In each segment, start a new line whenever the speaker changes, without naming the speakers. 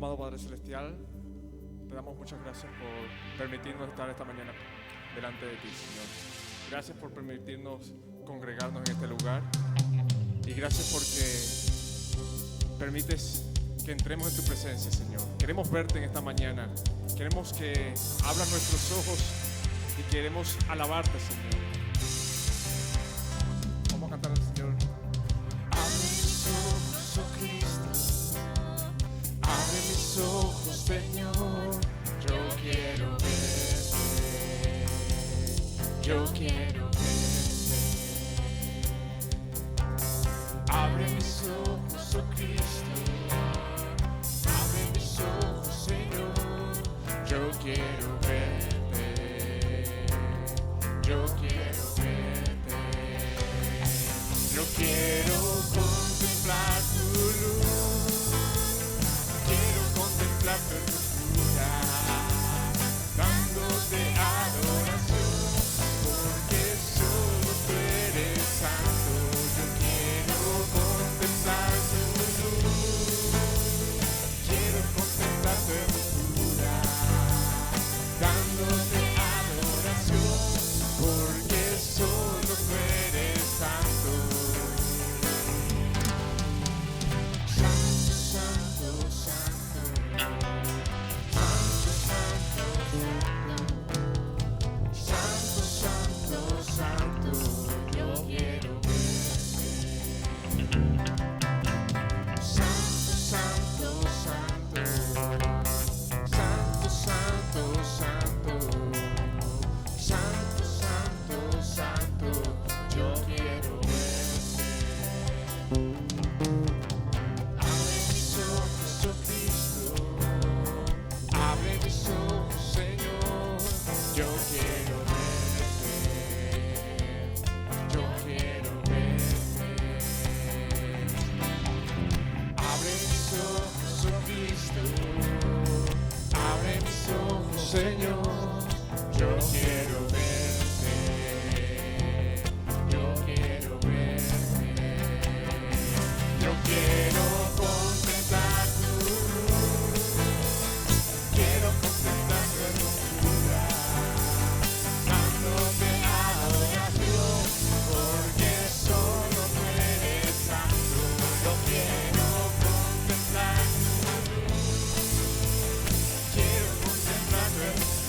Amado Padre Celestial, te damos muchas gracias por permitirnos estar esta mañana delante de ti, Señor. Gracias por permitirnos congregarnos en este lugar y gracias porque permites que entremos en tu presencia, Señor. Queremos verte en esta mañana, queremos que abras nuestros ojos y queremos alabarte, Señor. Vamos a cantar al Señor.
Abre mis ojos, oh Cristo, abre mis ojos, Señor. Yo quiero verte, yo quiero verte. Abre mis ojos, oh Cristo, abre mis ojos, Señor. Yo quiero verte, yo quiero verte. Yo quiero contemplar tu luz, quiero contemplar tu hermosura, dándote adoración, porque solo tú eres santo. Yo quiero contemplar tu luz, quiero contemplar tu hermosura, dándote adoración, porque solo tú eres santo. Señor, yo quiero verte, yo quiero verte, yo quiero contemplar tu luz, quiero contemplar tu hermosura, dándote adoración, porque solo tú eres santo. Yo quiero contemplar tu luz, quiero contemplar tu hermosura,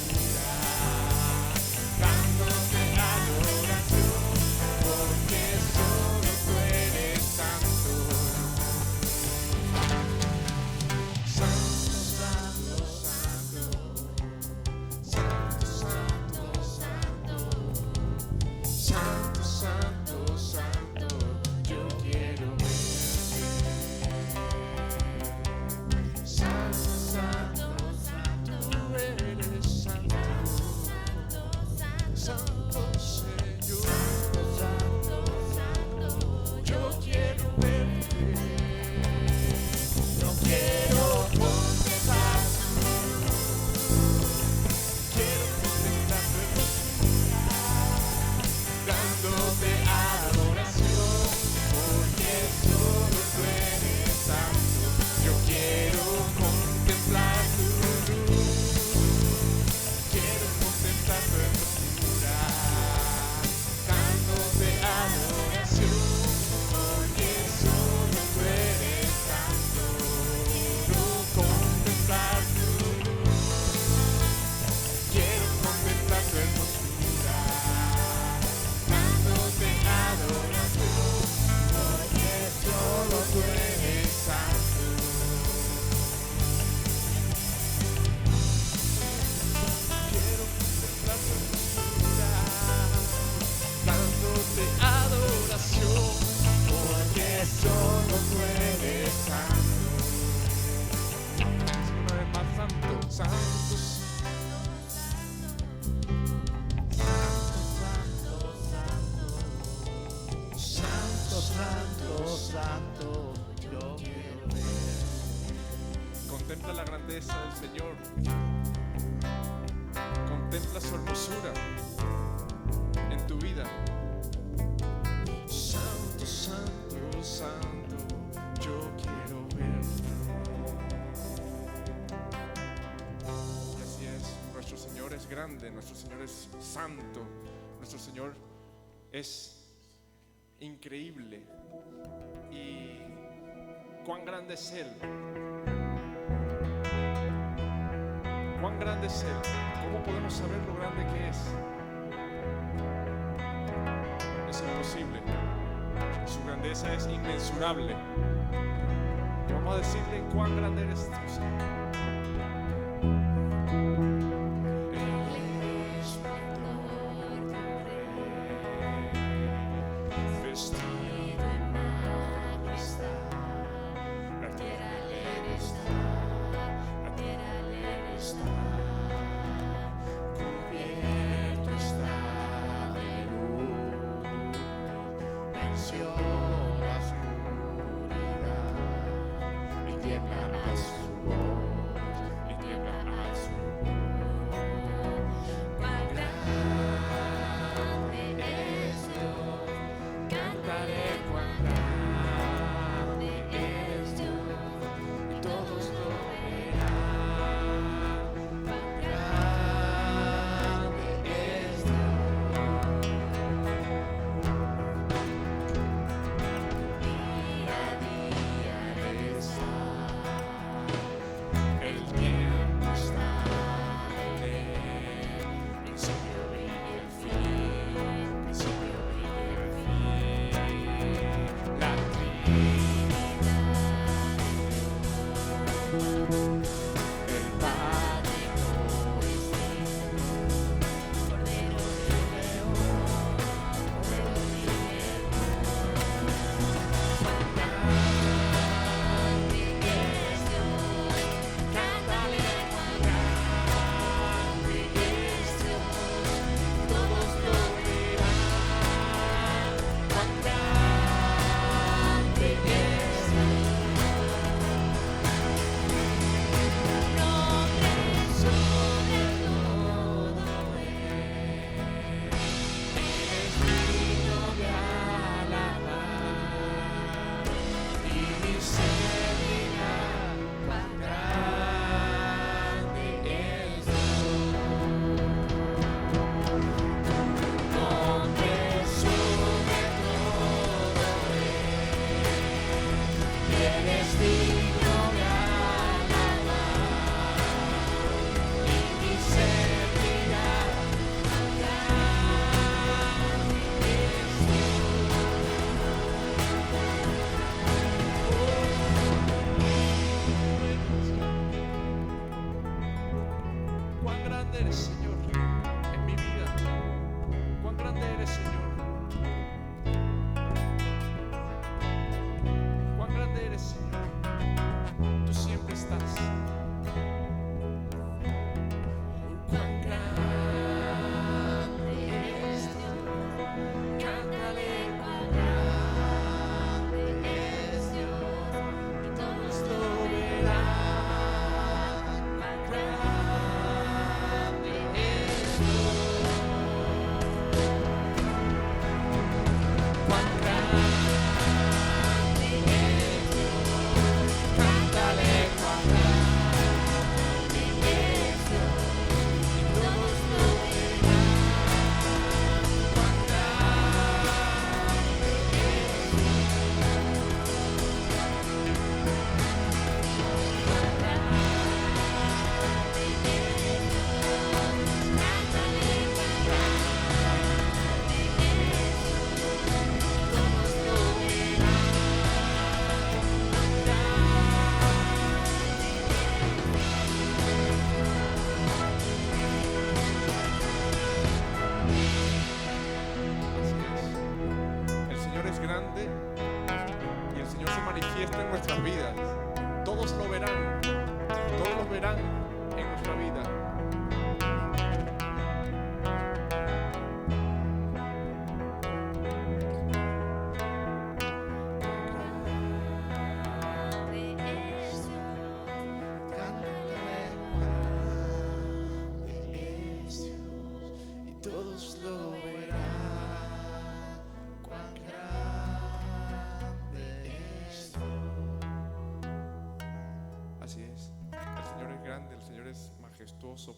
dándote adoración, porque solo tú eres santo. Santo, santo, santo, santo, santo, santo, santo, santo, yo quiero verte. Santo, santo, santo, tú eres santo, santo Señor, yo quiero verte, yo quiero contemplar tu luz, quiero contemplar tu hermosura, dándote adoración, porque solo tú eres santo. Yo quiero contemplar tu luz, quiero contemplar tu hermosura, dándote adoración, porque solo tú eres santo. Quiero contemplar tu luz, quiero contemplar tu hermosura, dándote adoración, porque solo tú eres santo. Quiero contemplar tu hermosura, dándote adoración, porque solo tú eres santo.
Una vez más, santo, santo,
Santo, santo, santo, yo quiero ver.
contempla la grandeza del Señor. Contempla su hermosura en tu vida. Santo, santo, santo, yo quiero verte. es grande, nuestro Señor es santo, nuestro Señor es increíble. Y cuán grande es Él. Cuán grande es Él. ¿Cómo podemos saber lo grande que es? Es imposible. Su grandeza es inmensurable. Vamos a decirle cuán grande eres tú, Señor.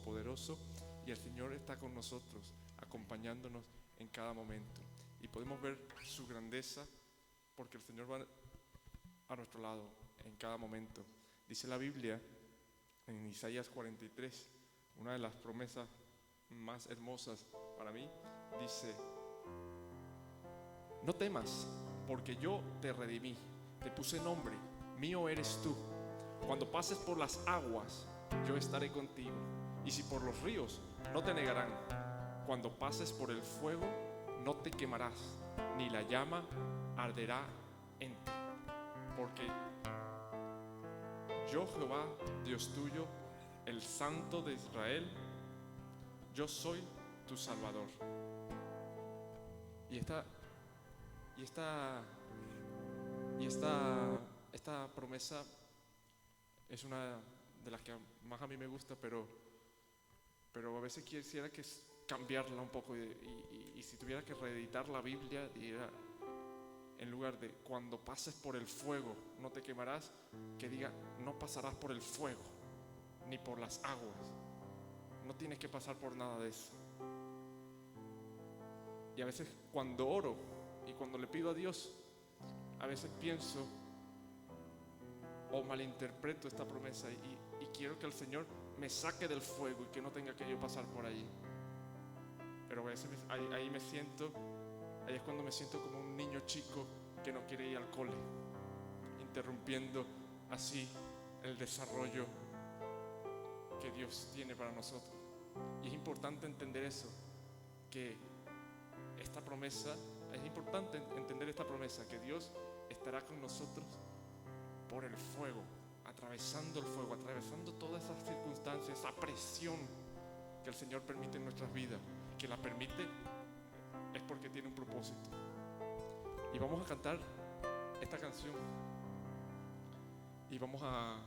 Poderoso. y el Señor está con nosotros, acompañándonos en cada momento. Y podemos ver su grandeza porque el Señor va a nuestro lado en cada momento. Dice la Biblia en Isaías 43, una de las promesas más hermosas para mí, dice: no temas, porque yo te redimí, te puse nombre, mío eres tú. Cuando pases por las aguas, yo estaré contigo, y si por los ríos, no te negarán. Cuando pases por el fuego, no te quemarás, ni la llama arderá en ti. Porque yo, Jehová, Dios tuyo, el Santo de Israel, yo soy tu Salvador. Y esta promesa es una de las que más a mí me gusta, pero a veces quisiera que cambiarla un poco y si tuviera que reeditar la Biblia, diría, en lugar de cuando pases por el fuego no te quemarás, que diga no pasarás por el fuego ni por las aguas. No tienes que pasar por nada de eso. Y a veces cuando oro y cuando le pido a Dios, a veces pienso o malinterpreto esta promesa y quiero que el Señor me saque del fuego y que no tenga que yo pasar por allí. Pero a veces ahí es cuando me siento como un niño chico que no quiere ir al cole, interrumpiendo así el desarrollo que Dios tiene para nosotros. Y es importante entender eso, que esta promesa, es importante entender esta promesa, que Dios estará con nosotros por el fuego, atravesando el fuego, atravesando todas esas circunstancias, esa presión que el Señor permite en nuestras vidas, que la permite es porque tiene un propósito. Y vamos a cantar esta canción y vamos a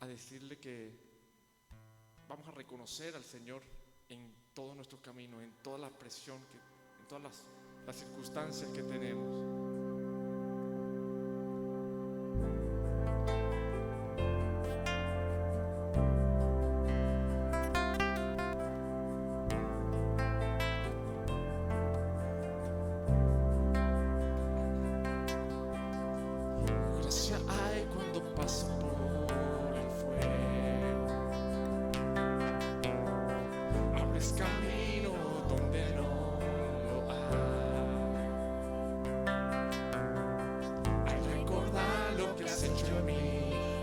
decirle que vamos a reconocer al Señor en todos nuestros caminos, en toda la presión, en todas las circunstancias que tenemos.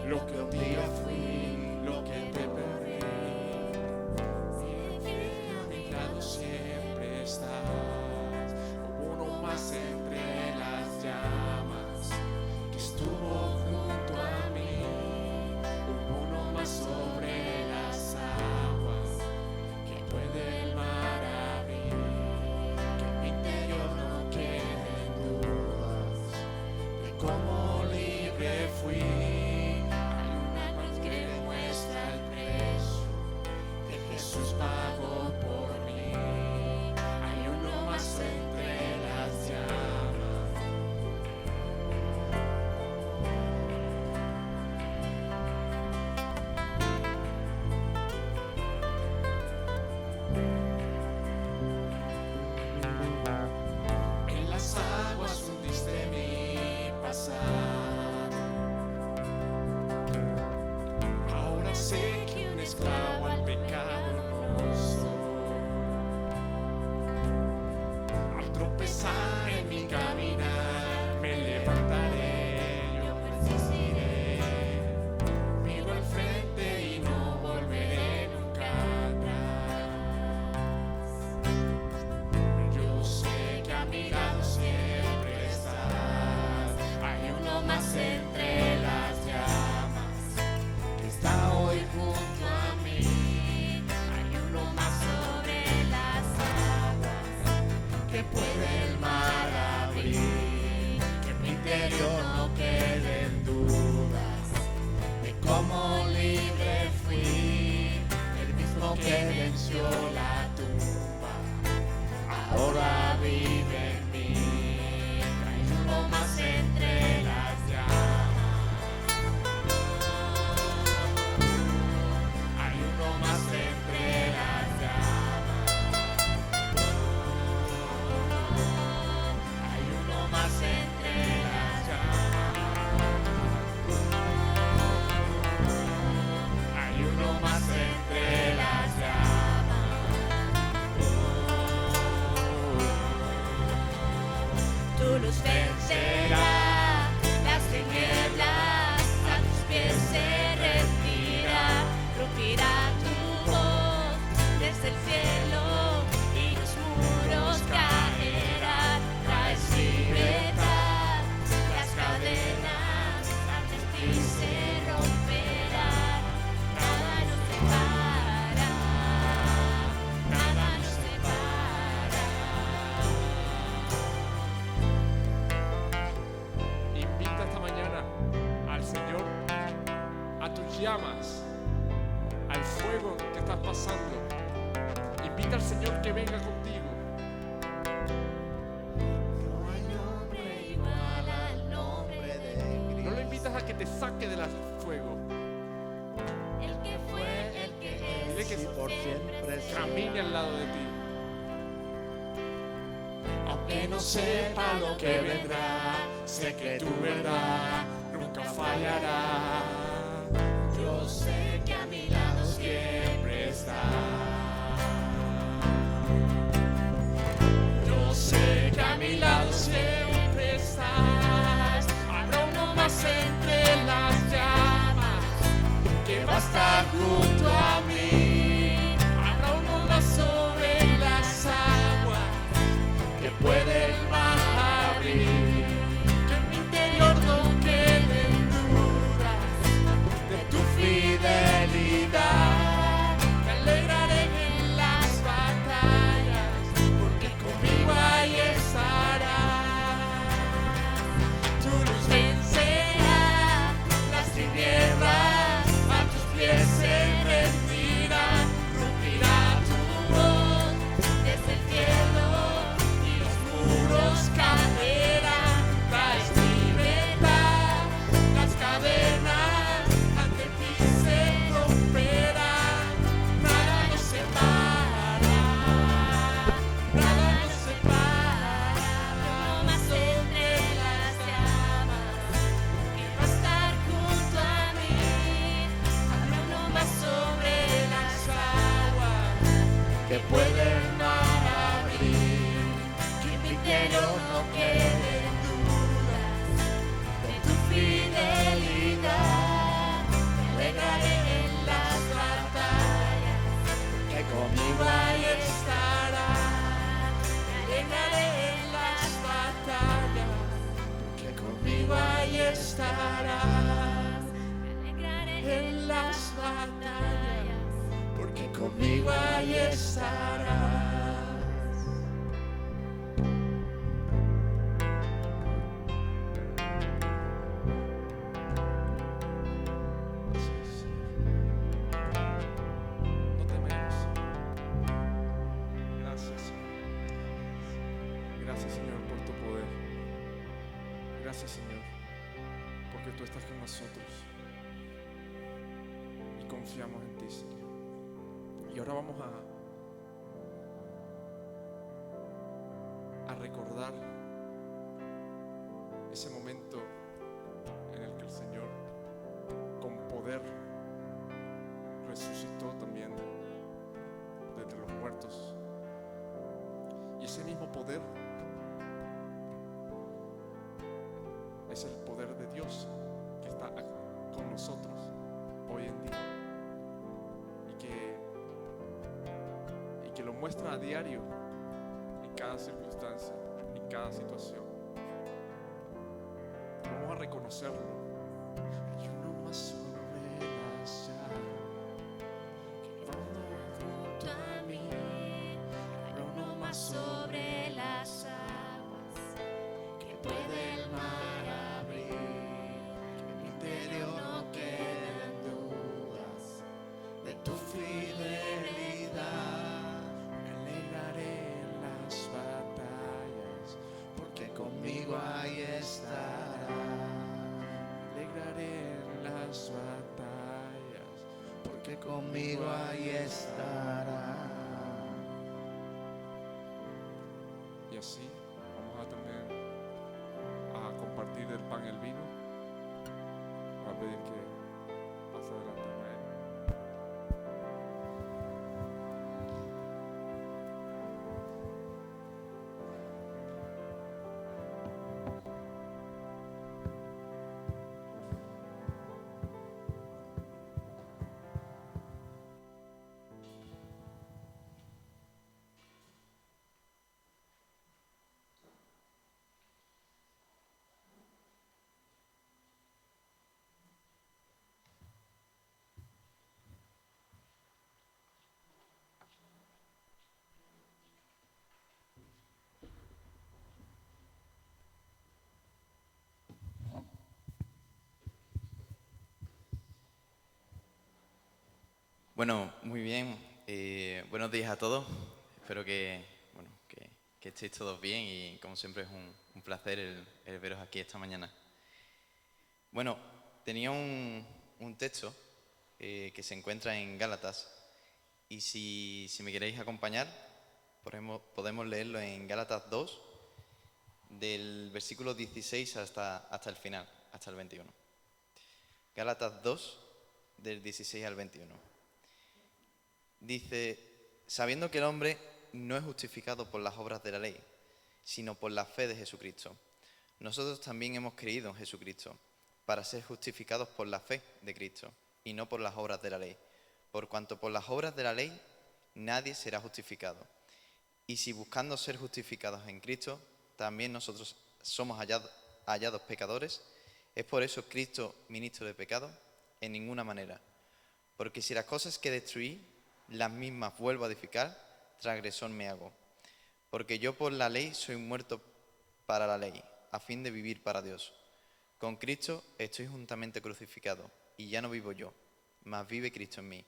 Lo que un día fui, lo que te perdí, a mi lado siempre estás, como uno más entre las llamas, que estuvo junto a mí, como uno más sobre las aguas, que puede el mar abrir, que en mi interior no queden dudas de cómo libre fui. Jesús pagó por mí, hay uno más entre las llamas. En las aguas hundiste mi pasado, ahora sé que un esclavo al pecado en mi caminar, me levantaré, yo persistiré, miro al frente y no volveré nunca atrás. Yo sé que a mi lado siempre estás, hay uno más entre las llamas, que está hoy junto a mí, hay uno más sobre las aguas, que puede el mar abrir, que en mi interior no queden dudas de cómo libre fui, el mismo que venció la tumba, ahora vive en mí, hay uno más entre las llamas, hay uno más entre las llamas. tus llamas, al fuego que estás pasando. Invita al Señor que venga contigo.
No hay nombre igual al nombre de Cristo.
No lo invitas a que te saque del fuego.
El que fue, el que
Dile
es,
que
Y por siempre será.
camine al lado de ti.
Aunque no sepa lo que vendrá, sé que tu verdad nunca fallará. Yo sé que a mi lado siempre está. Yo sé que a mi lado siempre estás. Habrá uno más entre las llamas que va a estar junto a mí. Habrá uno más sobre las aguas que puede el mar abrir. Que en mi interior no queden dudas de tu fidelidad. Me alegraré en las batallas, porque conmigo ahí estarás. Tu luz vencerá las tinieblas, a tus pies se rendirá. Rompirá tu voz desde el cielo y los muros caerán. Traes libertad, las cadenas ante ti se romperán. Nada nos separará, nada nos separará.
no más entre las llamas, que va a estar junto a mí. Habrá uno más sobre las aguas,
Que puede el mar abrir,
que en mi interior no queden dudas de tu fidelidad. Me alegraré en las batallas,
que conmigo ahí estará.
me alegraré en las batallas,
Que conmigo ahí estarás.
me alegraré
En las batallas, porque conmigo ahí estarás.
No temerás. Gracias, Señor. Gracias, Señor, por tu poder. Gracias, Señor, porque tú estás con nosotros y confiamos en ti, Señor. Y ahora vamos a recordar ese momento en el que el Señor, con poder, resucitó también de entre los muertos. Y ese mismo poder es el poder de Dios que está con nosotros hoy en día y que lo muestra a diario en cada circunstancia, en cada situación. Vamos a reconocerlo. Y uno más sobre las
junto a mí. Habrá uno más sobre las aguas, que puede el mar abrir.
En mi interior no queden dudas de tu fidelidad. Me alegraré en las batallas, porque conmigo ahí estarás. Me alegraré en las batallas, porque conmigo ahí estarás.
Y así vamos a también a compartir el pan y el vino. Voy a pedir que pase adelante Ismael.
Bueno, muy bien. Buenos días a todos. Espero que estéis todos bien y como siempre es un placer el veros aquí esta mañana. Bueno, tenía un texto que se encuentra en Gálatas y si me queréis acompañar podemos leerlo en Gálatas 2 del versículo 16 hasta el final, hasta el 21. Gálatas 2 del 16 al 21. Dice, sabiendo que el hombre no es justificado por las obras de la ley, sino por la fe de Jesucristo. Nosotros también hemos creído en Jesucristo, para ser justificados por la fe de Cristo, y no por las obras de la ley. Por cuanto por las obras de la ley nadie será justificado. Y si buscando ser justificados en Cristo, también nosotros somos hallados pecadores, ¿es por eso Cristo ministro de pecado? En ninguna manera. Porque si las cosas que destruí, las mismas vuelvo a edificar, transgresor me hago. Porque yo por la ley soy muerto para la ley, a fin de vivir para Dios. Con Cristo estoy juntamente crucificado, y ya no vivo yo, mas vive Cristo en mí.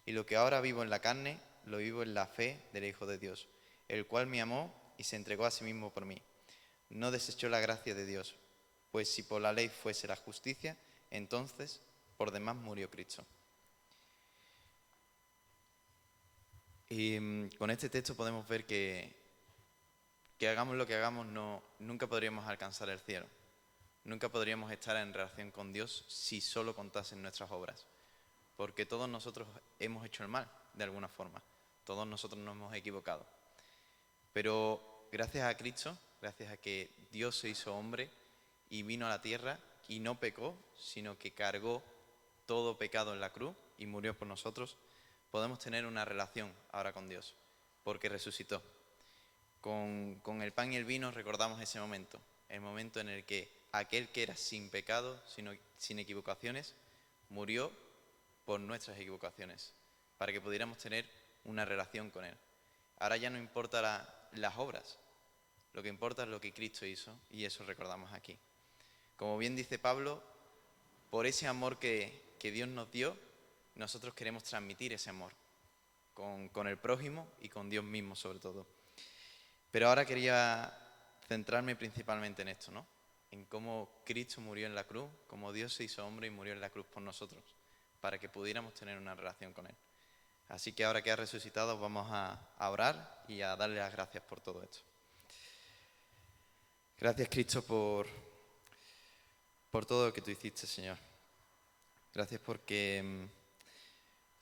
Y lo que ahora vivo en la carne, lo vivo en la fe del Hijo de Dios, el cual me amó y se entregó a sí mismo por mí. No desechó la gracia de Dios, pues si por la ley fuese la justicia, entonces por demás murió Cristo. Y con este texto podemos ver que hagamos lo que hagamos, nunca podríamos alcanzar el cielo. Nunca podríamos estar en relación con Dios si solo contasen nuestras obras. Porque todos nosotros hemos hecho el mal, de alguna forma. Todos nosotros nos hemos equivocado. Pero gracias a Cristo, gracias a que Dios se hizo hombre y vino a la tierra y no pecó, sino que cargó todo pecado en la cruz y murió por nosotros, podemos tener una relación ahora con Dios, porque resucitó. Con el pan y el vino recordamos ese momento, el momento en el que aquel que era sin pecado, sin equivocaciones, murió por nuestras equivocaciones, para que pudiéramos tener una relación con Él. Ahora ya no importa las obras, lo que importa es lo que Cristo hizo, y eso recordamos aquí. Como bien dice Pablo, por ese amor que Dios nos dio, nosotros queremos transmitir ese amor con el prójimo y con Dios mismo sobre todo. Pero ahora quería centrarme principalmente en esto, ¿no? En cómo Cristo murió en la cruz, cómo Dios se hizo hombre y murió en la cruz por nosotros, para que pudiéramos tener una relación con Él. Así que ahora que ha resucitado vamos a orar y a darle las gracias por todo esto. Gracias, Cristo, por todo lo que tú hiciste, Señor. Gracias porque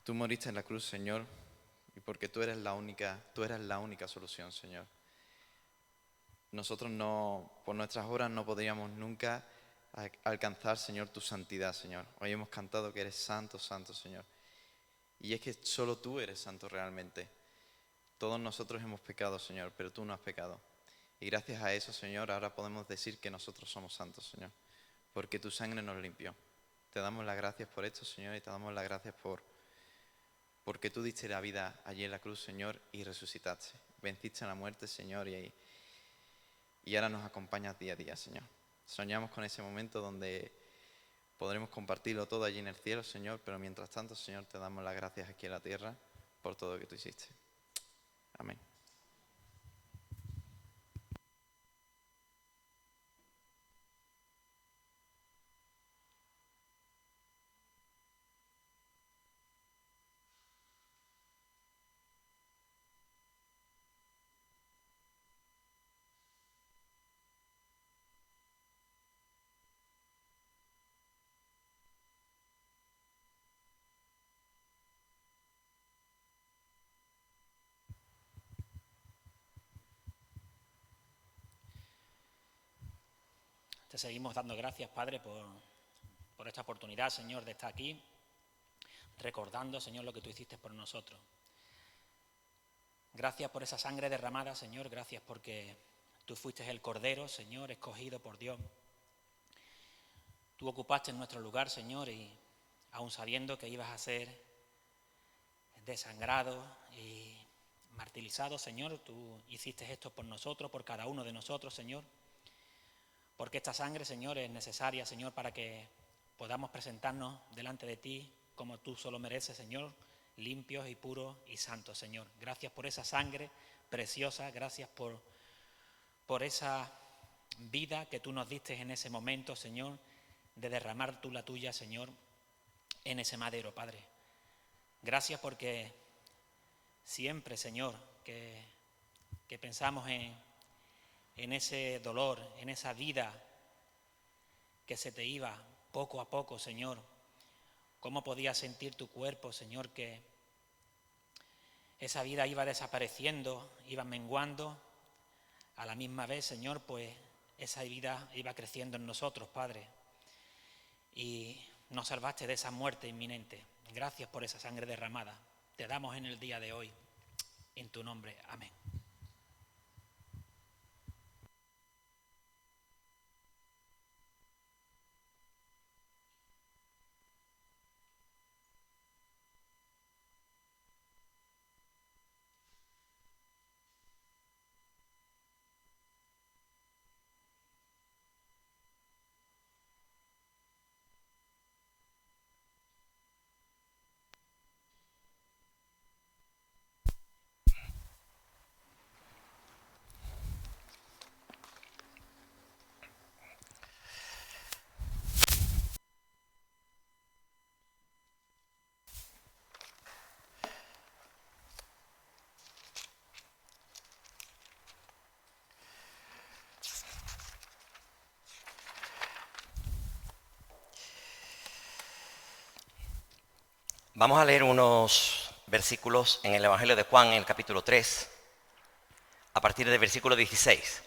tú moriste en la cruz, Señor, y porque tú eres la única solución, Señor. Nosotros por nuestras obras no podríamos nunca alcanzar, Señor, tu santidad, Señor. Hoy hemos cantado que eres santo, santo, Señor. Y es que solo tú eres santo realmente. Todos nosotros hemos pecado, Señor, pero tú no has pecado. Y gracias a eso, Señor, ahora podemos decir que nosotros somos santos, Señor, porque tu sangre nos limpió. Te damos las gracias por esto, Señor, y te damos las gracias porque tú diste la vida allí en la cruz, Señor, y resucitaste. Venciste a la muerte, Señor, y ahora nos acompañas día a día, Señor. Soñamos con ese momento donde podremos compartirlo todo allí en el cielo, Señor, pero mientras tanto, Señor, te damos las gracias aquí en la tierra por todo lo que tú hiciste. Amén.
Te seguimos dando gracias, Padre, por esta oportunidad, Señor, de estar aquí, recordando, Señor, lo que tú hiciste por nosotros. Gracias por esa sangre derramada, Señor, gracias porque tú fuiste el Cordero, Señor, escogido por Dios. Tú ocupaste en nuestro lugar, Señor, y aun sabiendo que ibas a ser desangrado y martirizado, Señor, tú hiciste esto por nosotros, por cada uno de nosotros, Señor. Porque esta sangre, Señor, es necesaria, Señor, para que podamos presentarnos delante de ti como tú solo mereces, Señor, limpios y puros y santos, Señor. Gracias por esa sangre preciosa, gracias por esa vida que tú nos diste en ese momento, Señor, de derramar tú la tuya, Señor, en ese madero, Padre. Gracias porque siempre, Señor, que pensamos en ese dolor, en esa vida que se te iba poco a poco, Señor. ¿Cómo podías sentir tu cuerpo, Señor, que esa vida iba desapareciendo, iba menguando? A la misma vez, Señor, pues esa vida iba creciendo en nosotros, Padre. Y nos salvaste de esa muerte inminente. Gracias por esa sangre derramada. Te damos en el día de hoy. En tu nombre. Amén.
Vamos a leer unos versículos en el Evangelio de Juan, en el capítulo 3, a partir del versículo 16,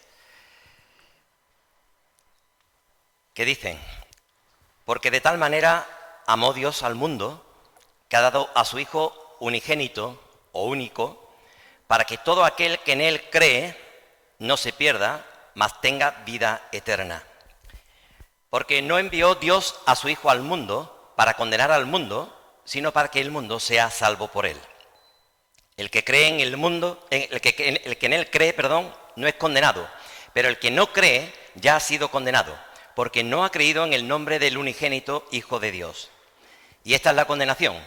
que dicen: porque de tal manera amó Dios al mundo, que ha dado a su Hijo unigénito o único, para que todo aquel que en Él cree no se pierda, mas tenga vida eterna. Porque no envió Dios a su Hijo al mundo para condenar al mundo, sino para que el mundo sea salvo por él. El que cree en el mundo, el que en él cree, no es condenado, pero el que no cree ya ha sido condenado, porque no ha creído en el nombre del unigénito Hijo de Dios. Y esta es la condenación,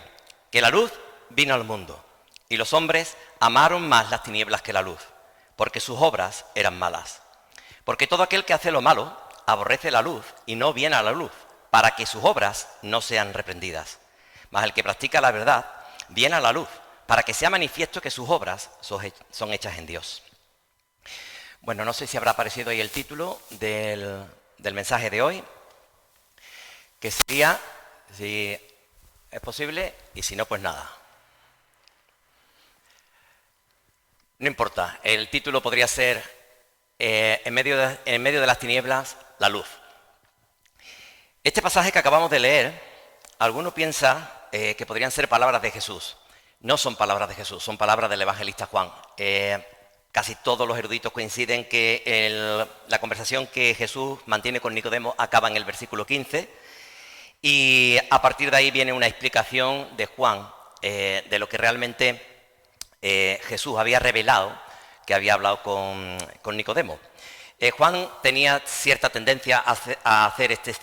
que la luz vino al mundo, y los hombres amaron más las tinieblas que la luz, porque sus obras eran malas. Porque todo aquel que hace lo malo aborrece la luz y no viene a la luz, para que sus obras no sean reprendidas. Mas el que practica la verdad viene a la luz, para que sea manifiesto que sus obras son hechas en Dios. Bueno, no sé si habrá aparecido ahí el título del mensaje de hoy, que sería, si es posible, y si no, pues nada. No importa, el título podría ser en medio de las tinieblas, la luz. Este pasaje que acabamos de leer, alguno piensa que podrían ser palabras de Jesús. No son palabras de Jesús, son palabras del evangelista Juan. Casi todos los eruditos coinciden que la conversación que Jesús mantiene con Nicodemo acaba en el versículo 15, y a partir de ahí viene una explicación de Juan de lo que realmente Jesús había revelado, que había hablado con Nicodemo. Juan tenía cierta tendencia a hacer este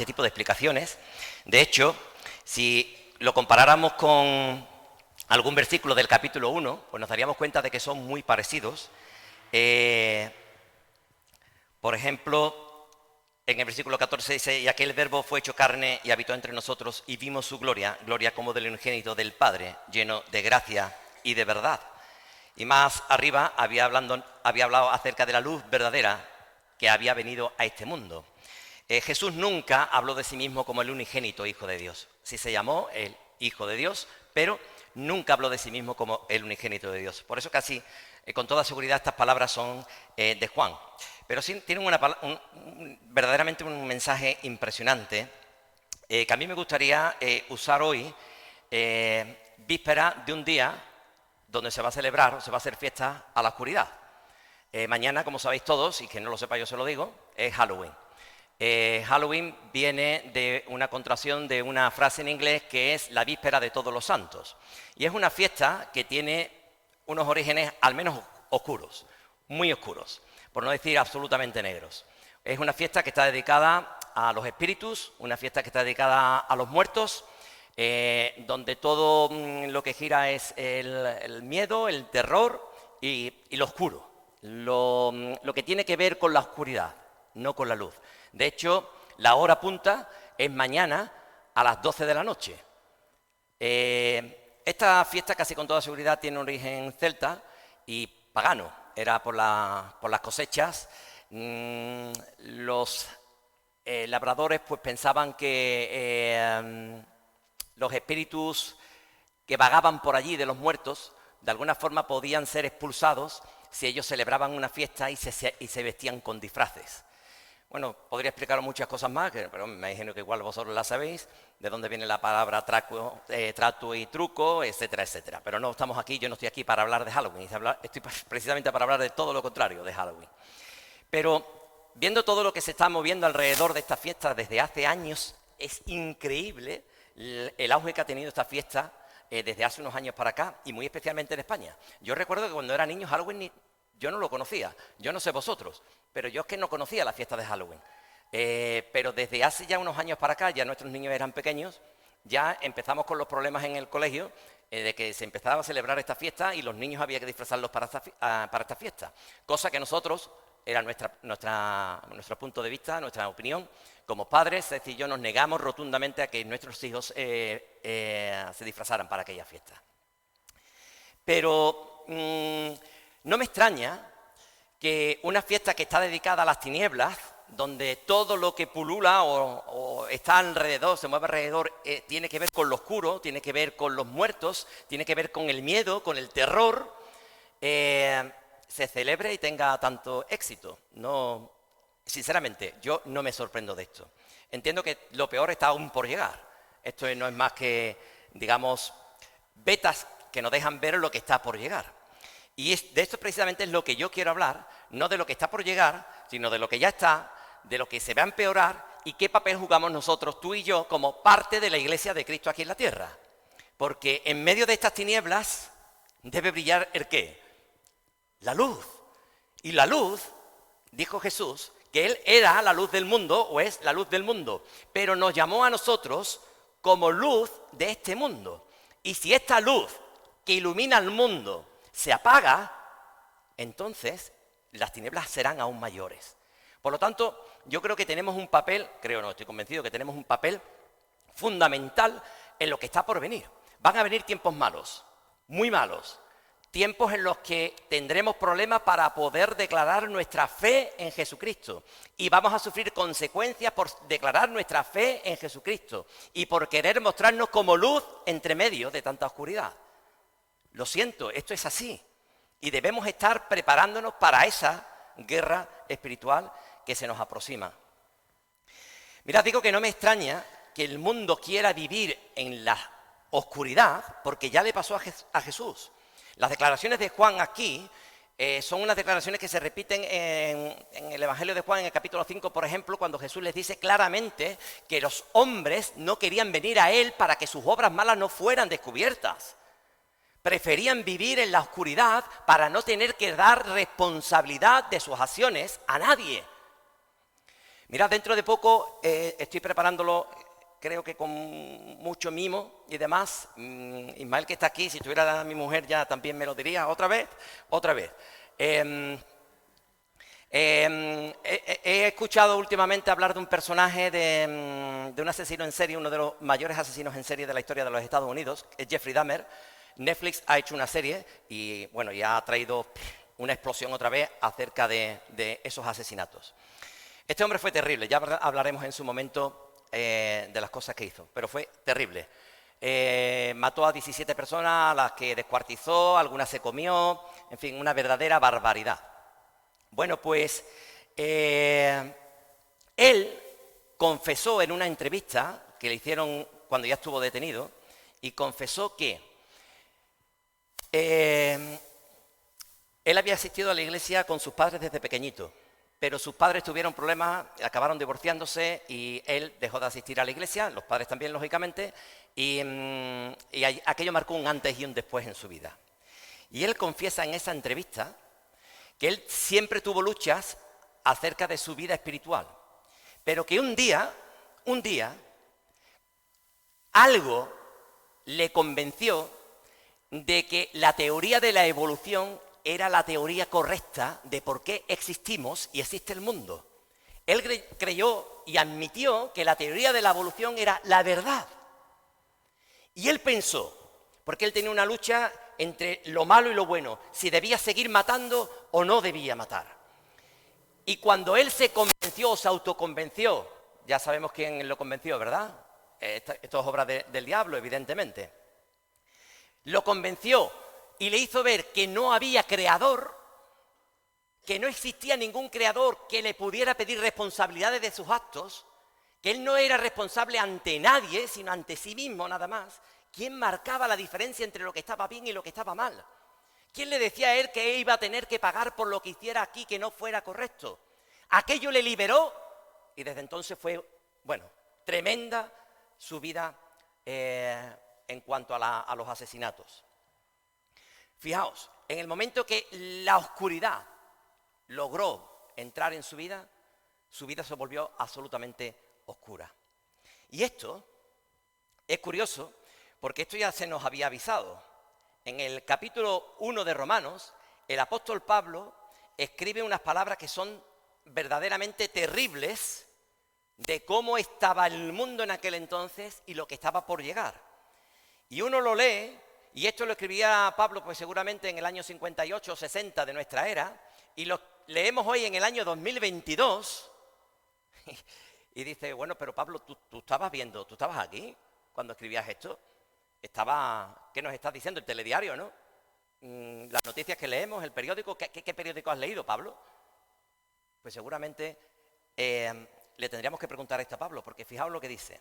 tipo de explicaciones. De hecho, si lo comparáramos con algún versículo del capítulo 1, pues nos daríamos cuenta de que son muy parecidos. Por ejemplo, en el versículo 14 dice: y aquel verbo fue hecho carne y habitó entre nosotros, y vimos su gloria, gloria como del unigénito del Padre, lleno de gracia y de verdad. Y más arriba había hablado acerca de la luz verdadera que había venido a este mundo. Jesús nunca habló de sí mismo como el unigénito Hijo de Dios. Sí se llamó el Hijo de Dios, pero nunca habló de sí mismo como el unigénito de Dios. Por eso casi con toda seguridad estas palabras son de Juan. Pero sí tienen verdaderamente un mensaje impresionante que a mí me gustaría usar hoy, víspera de un día donde se va a celebrar o se va a hacer fiesta a la oscuridad. Mañana, como sabéis todos, y que no lo sepa yo se lo digo, es Halloween. Halloween viene de una contracción de una frase en inglés que es la víspera de Todos los Santos. Y es una fiesta que tiene unos orígenes al menos oscuros, muy oscuros, por no decir absolutamente negros. Es una fiesta que está dedicada a los espíritus, una fiesta que está dedicada a los muertos, donde todo lo que gira es el miedo, el terror y lo oscuro, lo que tiene que ver con la oscuridad, no con la luz. De hecho, la hora punta es mañana a las 12 de la noche. Esta fiesta casi con toda seguridad tiene origen celta y pagano. Era por las cosechas. Los labradores pues pensaban que los espíritus que vagaban por allí de los muertos de alguna forma podían ser expulsados si ellos celebraban una fiesta y se vestían con disfraces. Bueno, podría explicaros muchas cosas más, pero me imagino que igual vosotros las sabéis, de dónde viene la palabra trato y truco, etcétera, etcétera. Pero no estamos aquí, yo no estoy aquí para hablar de Halloween, estoy precisamente para hablar de todo lo contrario de Halloween. Pero viendo todo lo que se está moviendo alrededor de esta fiesta desde hace años, es increíble el auge que ha tenido esta fiesta desde hace unos años para acá, y muy especialmente en España. Yo recuerdo que cuando era niño Halloween yo no lo conocía, yo no sé vosotros, pero yo es que no conocía la fiesta de Halloween. Pero desde hace ya unos años para acá, ya nuestros niños eran pequeños, ya empezamos con los problemas en el colegio de que se empezaba a celebrar esta fiesta y los niños había que disfrazarlos para esta fiesta. Cosa que nosotros, era nuestro punto de vista, nuestra opinión, como padres, Ceci y yo nos negamos rotundamente a que nuestros hijos se disfrazaran para aquella fiesta. Pero no me extraña que una fiesta que está dedicada a las tinieblas, donde todo lo que pulula o está alrededor, se mueve alrededor, tiene que ver con lo oscuro, tiene que ver con los muertos, tiene que ver con el miedo, con el terror, se celebre y tenga tanto éxito. No, sinceramente, yo no me sorprendo de esto. Entiendo que lo peor está aún por llegar. Esto no es más que, digamos, vetas que nos dejan ver lo que está por llegar. Y de esto precisamente es lo que yo quiero hablar, no de lo que está por llegar, sino de lo que ya está, de lo que se va a empeorar y qué papel jugamos nosotros, tú y yo, como parte de la Iglesia de Cristo aquí en la tierra. Porque en medio de estas tinieblas debe brillar ¿el qué? La luz. Y la luz, dijo Jesús, que Él era la luz del mundo o es la luz del mundo, pero nos llamó a nosotros como luz de este mundo. Y si esta luz que ilumina al mundo se apaga, entonces las tinieblas serán aún mayores. Por lo tanto, yo creo que tenemos un papel, estoy convencido que tenemos un papel fundamental en lo que está por venir. Van a venir tiempos malos, muy malos, tiempos en los que tendremos problemas para poder declarar nuestra fe en Jesucristo y vamos a sufrir consecuencias por declarar nuestra fe en Jesucristo y por querer mostrarnos como luz entre medio de tanta oscuridad. Lo siento, esto es así. Y debemos estar preparándonos para esa guerra espiritual que se nos aproxima. Mirad, digo que no me extraña que el mundo quiera vivir en la oscuridad porque ya le pasó a Jesús. Las declaraciones de Juan aquí son unas declaraciones que se repiten en el Evangelio de Juan, en el capítulo 5, por ejemplo, cuando Jesús les dice claramente que los hombres no querían venir a Él para que sus obras malas no fueran descubiertas. Preferían vivir en la oscuridad para no tener que dar responsabilidad de sus acciones a nadie. Mirad, dentro de poco estoy preparándolo, creo que con mucho mimo y demás. Ismael, que está aquí, si estuviera mi mujer ya también me lo diría otra vez. He escuchado últimamente hablar de un personaje de un asesino en serie, uno de los mayores asesinos en serie de la historia de los Estados Unidos, es Jeffrey Dahmer. Netflix ha hecho una serie y bueno, ya ha traído una explosión otra vez acerca de esos asesinatos. Este hombre fue terrible, ya hablaremos en su momento de las cosas que hizo, pero fue terrible. Mató a 17 personas, a las que descuartizó, algunas se comió, en fin, una verdadera barbaridad. Bueno, pues él confesó en una entrevista que le hicieron cuando ya estuvo detenido y confesó que él había asistido a la iglesia con sus padres desde pequeñito, pero sus padres tuvieron problemas, acabaron divorciándose y él dejó de asistir a la iglesia, los padres también, lógicamente, y aquello marcó un antes y un después en su vida. Y él confiesa en esa entrevista que él siempre tuvo luchas acerca de su vida espiritual, pero que un día, algo le convenció de que la teoría de la evolución era la teoría correcta de por qué existimos y existe el mundo. Él creyó y admitió que la teoría de la evolución era la verdad. Y él pensó, porque él tenía una lucha entre lo malo y lo bueno, si debía seguir matando o no debía matar. Y cuando él se convenció o se autoconvenció, ya sabemos quién lo convenció, ¿verdad? Esto es obra del diablo, evidentemente. Lo convenció y le hizo ver que no había creador, que no existía ningún creador que le pudiera pedir responsabilidades de sus actos, que él no era responsable ante nadie, sino ante sí mismo nada más. ¿Quién marcaba la diferencia entre lo que estaba bien y lo que estaba mal? ¿Quién le decía a él que iba a tener que pagar por lo que hiciera aquí que no fuera correcto? Aquello le liberó y desde entonces fue, bueno, tremenda su vida en cuanto a los asesinatos. Fijaos, en el momento que la oscuridad logró entrar en su vida se volvió absolutamente oscura. Y esto es curioso, porque esto ya se nos había avisado. En el capítulo 1 de Romanos, el apóstol Pablo escribe unas palabras que son verdaderamente terribles de cómo estaba el mundo en aquel entonces y lo que estaba por llegar. Y uno lo lee, y esto lo escribía Pablo pues seguramente en el año 58 o 60 de nuestra era, y lo leemos hoy en el año 2022, y dice, bueno, pero Pablo, tú estabas viendo, tú estabas aquí cuando escribías esto. ¿Qué nos estás diciendo? El telediario, ¿no? Las noticias que leemos, el periódico. ¿Qué periódico has leído, Pablo? Pues seguramente le tendríamos que preguntar esto a Pablo, porque fijaos lo que dice.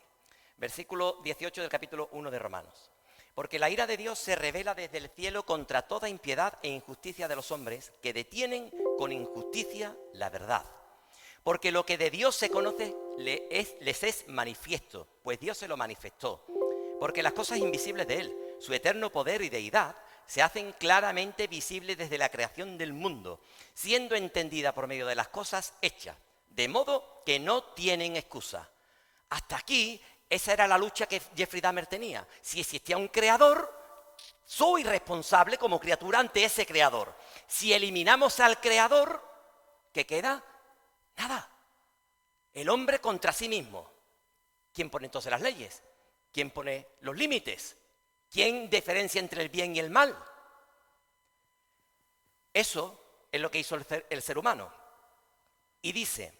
Versículo 18 del capítulo 1 de Romanos. Porque la ira de Dios se revela desde el cielo contra toda impiedad e injusticia de los hombres, que detienen con injusticia la verdad. Porque lo que de Dios se conoce les es manifiesto, pues Dios se lo manifestó. Porque las cosas invisibles de Él, su eterno poder y deidad, se hacen claramente visibles desde la creación del mundo, siendo entendida por medio de las cosas hechas, de modo que no tienen excusa. Hasta aquí, esa era la lucha que Jeffrey Dahmer tenía. Si existía un creador, soy responsable como criatura ante ese creador. Si eliminamos al creador, ¿qué queda? Nada. El hombre contra sí mismo. ¿Quién pone entonces las leyes? ¿Quién pone los límites? ¿Quién diferencia entre el bien y el mal? Eso es lo que hizo el ser humano. Y dice,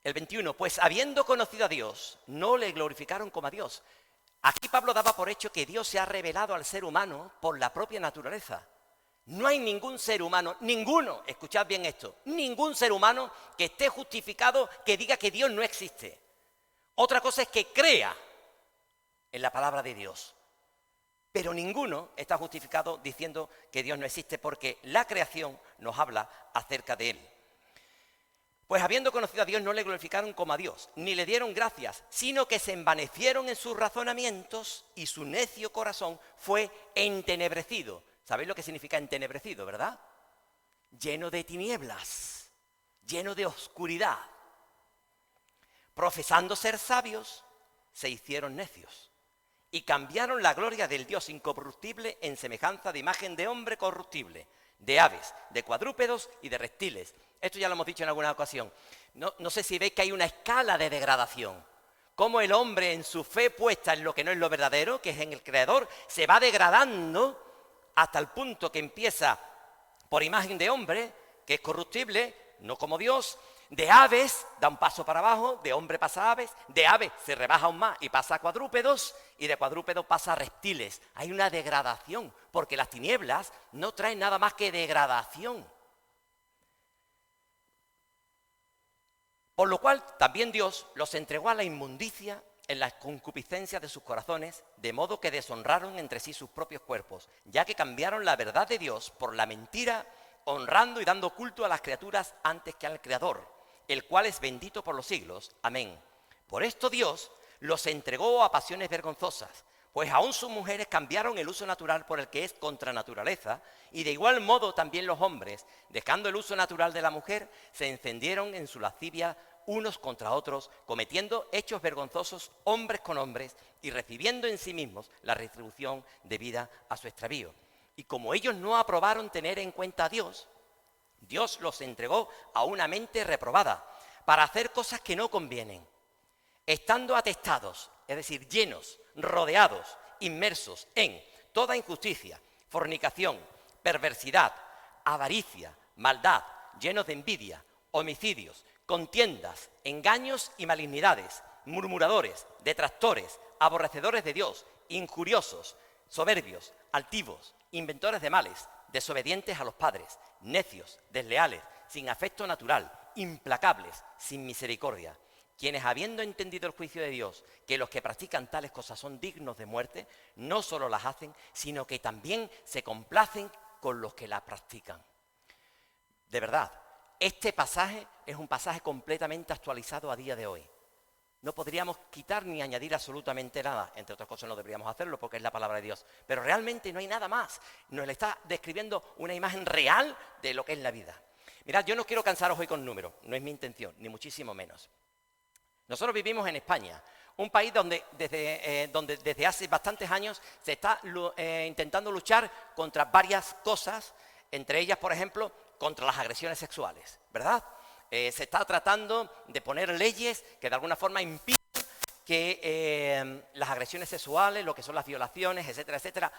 el 21, pues habiendo conocido a Dios, no le glorificaron como a Dios. Aquí Pablo daba por hecho que Dios se ha revelado al ser humano por la propia naturaleza. No hay ningún ser humano, ninguno, escuchad bien esto, ningún ser humano que esté justificado que diga que Dios no existe. Otra cosa es que crea en la palabra de Dios. Pero ninguno está justificado diciendo que Dios no existe porque la creación nos habla acerca de Él. Pues habiendo conocido a Dios no le glorificaron como a Dios, ni le dieron gracias, sino que se envanecieron en sus razonamientos y su necio corazón fue entenebrecido. ¿Sabéis lo que significa entenebrecido, verdad? Lleno de tinieblas, lleno de oscuridad. Profesando ser sabios, se hicieron necios y cambiaron la gloria del Dios incorruptible en semejanza de imagen de hombre corruptible, de aves, de cuadrúpedos y de reptiles. Esto ya lo hemos dicho en alguna ocasión. No sé si veis que hay una escala de degradación. Cómo el hombre en su fe puesta en lo que no es lo verdadero, que es en el Creador, se va degradando hasta el punto que empieza por imagen de hombre, que es corruptible, no como Dios. De aves da un paso para abajo, de hombre pasa a aves, de aves se rebaja aún más y pasa a cuadrúpedos, y de cuadrúpedos pasa a reptiles. Hay una degradación, porque las tinieblas no traen nada más que degradación. Por lo cual también Dios los entregó a la inmundicia en las concupiscencias de sus corazones, de modo que deshonraron entre sí sus propios cuerpos, ya que cambiaron la verdad de Dios por la mentira, honrando y dando culto a las criaturas antes que al Creador, el cual es bendito por los siglos. Amén. Por esto Dios los entregó a pasiones vergonzosas, pues aún sus mujeres cambiaron el uso natural por el que es contra naturaleza, y de igual modo también los hombres, dejando el uso natural de la mujer, se encendieron en su lascivia unos contra otros, cometiendo hechos vergonzosos hombres con hombres y recibiendo en sí mismos la retribución debida a su extravío. Y como ellos no aprobaron tener en cuenta a Dios, Dios los entregó a una mente reprobada para hacer cosas que no convienen, estando atestados, es decir, llenos, rodeados, inmersos en toda injusticia, fornicación, perversidad, avaricia, maldad, llenos de envidia, homicidios, contiendas, engaños y malignidades, murmuradores, detractores, aborrecedores de Dios, injuriosos, soberbios, altivos, inventores de males, desobedientes a los padres, necios, desleales, sin afecto natural, implacables, sin misericordia, quienes habiendo entendido el juicio de Dios, que los que practican tales cosas son dignos de muerte, no solo las hacen, sino que también se complacen con los que las practican. De verdad, este pasaje es un pasaje completamente actualizado a día de hoy. No podríamos quitar ni añadir absolutamente nada. Entre otras cosas no deberíamos hacerlo porque es la palabra de Dios. Pero realmente no hay nada más. Nos le está describiendo una imagen real de lo que es la vida. Mirad, yo no quiero cansaros hoy con números. No es mi intención, ni muchísimo menos. Nosotros vivimos en España, un país donde desde hace bastantes años se está intentando luchar contra varias cosas, entre ellas, por ejemplo, contra las agresiones sexuales, ¿verdad? Se está tratando de poner leyes que de alguna forma impidan que las agresiones sexuales, lo que son las violaciones, etcétera, etcétera,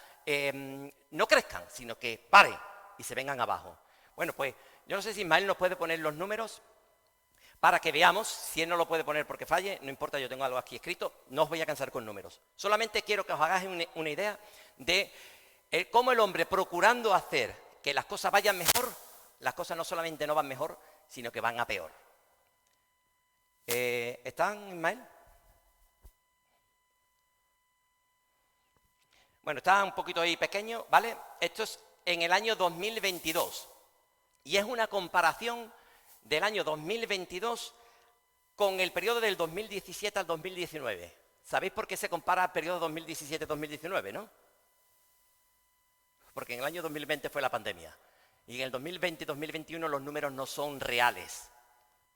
no crezcan, sino que paren y se vengan abajo. Bueno, pues yo no sé si Ismael nos puede poner los números para que veamos. Si él no lo puede poner porque falle, no importa, yo tengo algo aquí escrito, no os voy a cansar con números. Solamente quiero que os hagáis una idea de cómo el hombre, procurando hacer que las cosas vayan mejor, las cosas no solamente no van mejor, sino que van a peor. ¿Están, Ismael? Bueno, está un poquito ahí pequeño, ¿vale? Esto es en el año 2022 y es una comparación del año 2022 con el periodo del 2017 al 2019. ¿Sabéis por qué se compara el periodo 2017-2019, no? Porque en el año 2020 fue la pandemia. Y en el 2020 y 2021 los números no son reales,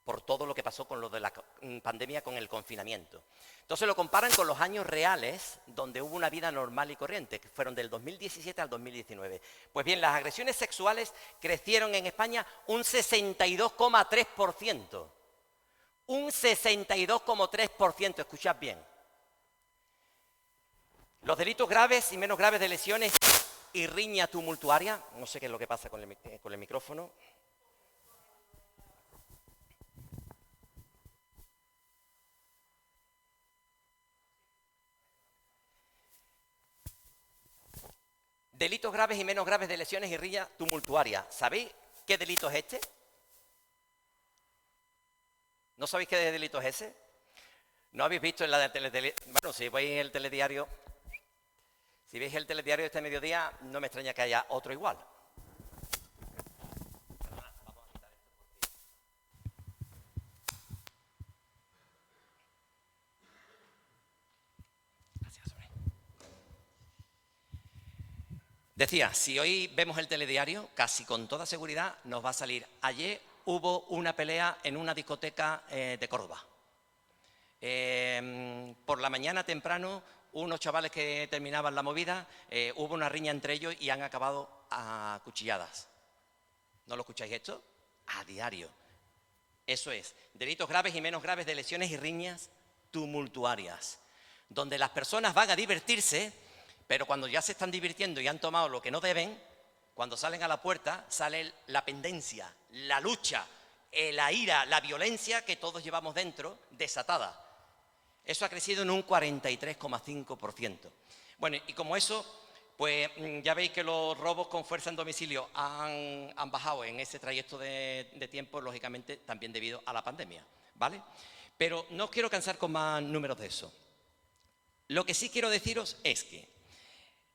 por todo lo que pasó con lo de la pandemia, con el confinamiento. Entonces lo comparan con los años reales, donde hubo una vida normal y corriente, que fueron del 2017 al 2019. Pues bien, las agresiones sexuales crecieron en España un 62,3%. Un 62,3%, escuchad bien. Los delitos graves y menos graves de lesiones y riña tumultuaria, no sé qué es lo que pasa con el micrófono. Delitos graves y menos graves de lesiones y riña tumultuaria. ¿Sabéis qué delito es este? ¿No sabéis qué delito es ese? ¿No habéis visto en la telediario? Bueno, si veis el telediario, si veis el telediario de este mediodía, no me extraña que haya otro igual. Decía, si hoy vemos el telediario, casi con toda seguridad nos va a salir: ayer hubo una pelea en una discoteca de Córdoba. Por la mañana temprano, unos chavales que terminaban la movida, hubo una riña entre ellos y han acabado a cuchilladas. ¿No lo escucháis esto? A diario. Eso es, delitos graves y menos graves de lesiones y riñas tumultuarias, donde las personas van a divertirse, pero cuando ya se están divirtiendo y han tomado lo que no deben, cuando salen a la puerta, sale la pendencia, la lucha, la ira, la violencia que todos llevamos dentro, desatada. Eso ha crecido en un 43,5%. Bueno, y como eso, pues ya veis que los robos con fuerza en domicilio han bajado en ese trayecto de tiempo, lógicamente también debido a la pandemia, ¿vale? Pero no os quiero cansar con más números de eso. Lo que sí quiero deciros es que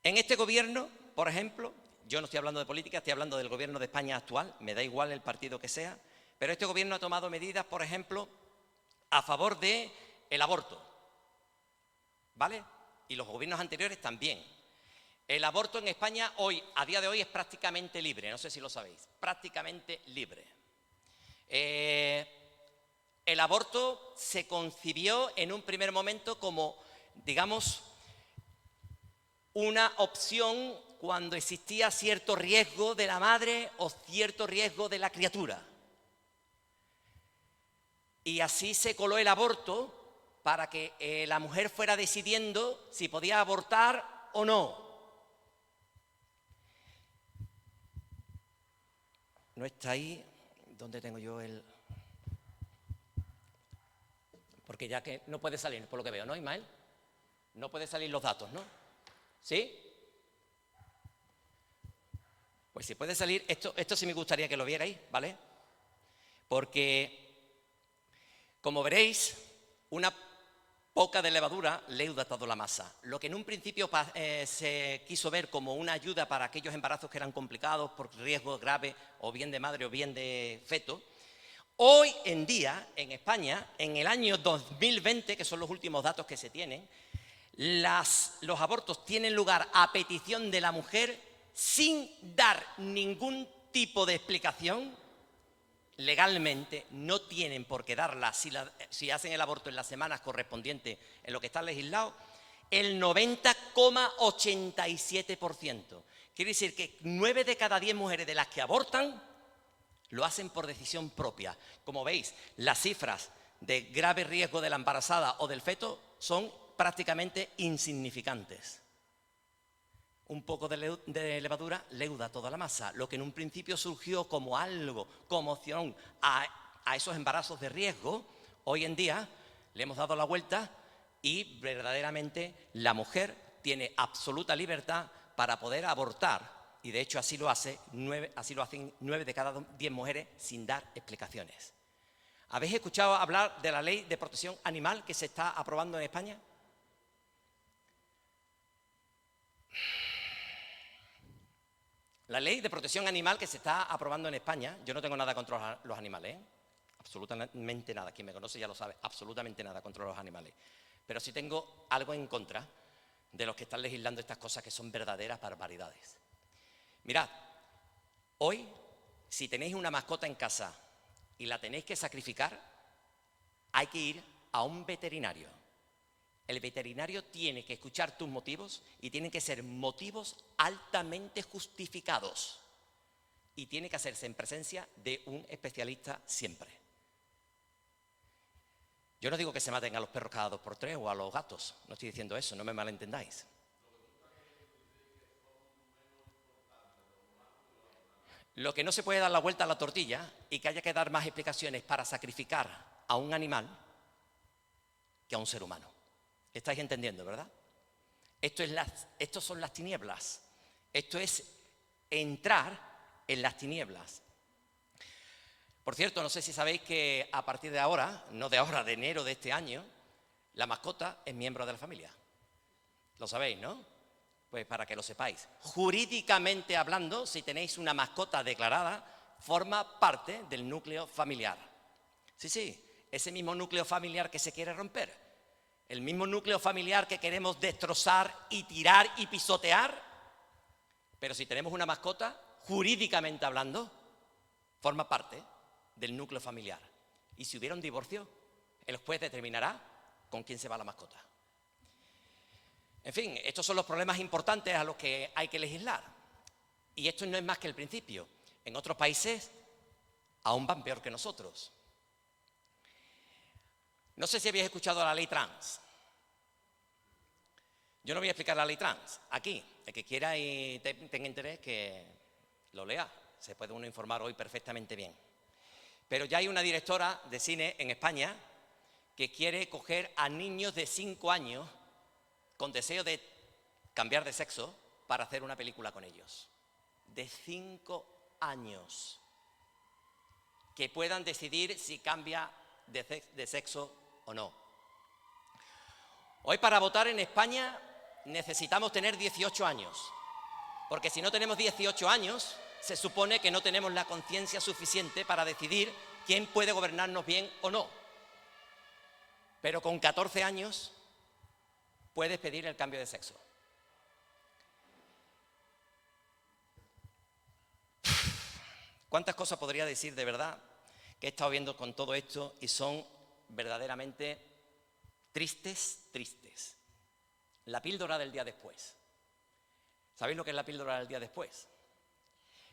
en este gobierno, por ejemplo, yo no estoy hablando de política, estoy hablando del gobierno de España actual, me da igual el partido que sea, pero este gobierno ha tomado medidas, por ejemplo, a favor del aborto, ¿vale? Y los gobiernos anteriores también. El aborto en España hoy, a día de hoy, es prácticamente libre, no sé si lo sabéis, prácticamente libre. el aborto se concibió en un primer momento como, digamos, una opción cuando existía cierto riesgo de la madre o cierto riesgo de la criatura. Y así se coló el aborto para que la mujer fuera decidiendo si podía abortar o no. No está ahí. ¿Dónde tengo yo el...? Porque ya que no puede salir, por lo que veo, ¿no, Ismael? No puede salir los datos, ¿no? ¿Sí? Pues si puede salir, esto sí me gustaría que lo vierais, ¿vale? Porque, como veréis, una poca de levadura leuda toda la masa. Lo que en un principio se quiso ver como una ayuda para aquellos embarazos que eran complicados por riesgo grave, o bien de madre o bien de feto, hoy en día, en España, en el año 2020, que son los últimos datos que se tienen, los abortos tienen lugar a petición de la mujer sin dar ningún tipo de explicación. Legalmente no tienen por qué darla si hacen el aborto en las semanas correspondientes en lo que está legislado, el 90,87%. Quiere decir que 9 de cada 10 mujeres de las que abortan lo hacen por decisión propia. Como veis, las cifras de grave riesgo de la embarazada o del feto son prácticamente insignificantes. Un poco de levadura leuda toda la masa. Lo que en un principio surgió como algo, como opción a esos embarazos de riesgo, hoy en día le hemos dado la vuelta y verdaderamente la mujer tiene absoluta libertad para poder abortar. Y de hecho así lo hacen 9 de cada 10 mujeres sin dar explicaciones. ¿Habéis escuchado hablar de la ley de protección animal que se está aprobando en España? La ley de protección animal que se está aprobando en España, yo no tengo nada contra los animales, absolutamente nada, quien me conoce ya lo sabe, absolutamente nada contra los animales, pero sí tengo algo en contra de los que están legislando estas cosas que son verdaderas barbaridades. Mirad, hoy, si tenéis una mascota en casa y la tenéis que sacrificar, hay que ir a un veterinario. El veterinario tiene que escuchar tus motivos y tienen que ser motivos altamente justificados. Y tiene que hacerse en presencia de un especialista siempre. Yo no digo que se maten a los perros cada 2 por 3 o a los gatos. No estoy diciendo eso, no me malentendáis. Lo que no se puede dar la vuelta a la tortilla y que haya que dar más explicaciones para sacrificar a un animal que a un ser humano. ¿Estáis entendiendo, verdad? Estos son las tinieblas. Esto es entrar en las tinieblas. Por cierto, no sé si sabéis que a partir de ahora, no de ahora, de enero de este año, la mascota es miembro de la familia. Lo sabéis, ¿no? Pues para que lo sepáis. Jurídicamente hablando, si tenéis una mascota declarada, forma parte del núcleo familiar. Sí, ese mismo núcleo familiar que se quiere romper. El mismo núcleo familiar que queremos destrozar y tirar y pisotear. Pero si tenemos una mascota, jurídicamente hablando, forma parte del núcleo familiar. Y si hubiera un divorcio, el juez determinará con quién se va la mascota. En fin, estos son los problemas importantes a los que hay que legislar. Y esto no es más que el principio. En otros países aún van peor que nosotros. No sé si habéis escuchado la ley trans. Yo no voy a explicar la ley trans aquí. El que quiera y tenga interés que lo lea. Se puede uno informar hoy perfectamente bien. Pero ya hay una directora de cine en España que quiere coger a niños de 5 años con deseo de cambiar de sexo para hacer una película con ellos. De 5 años. Que puedan decidir si cambia de sexo o no. Hoy para votar en España necesitamos tener 18 años, porque si no tenemos 18 años, se supone que no tenemos la conciencia suficiente para decidir quién puede gobernarnos bien o no. Pero con 14 años puedes pedir el cambio de sexo. ¿Cuántas cosas podría decir de verdad que he estado viendo con todo esto y son verdaderamente tristes. La píldora del día después. ¿Sabéis lo que es la píldora del día después?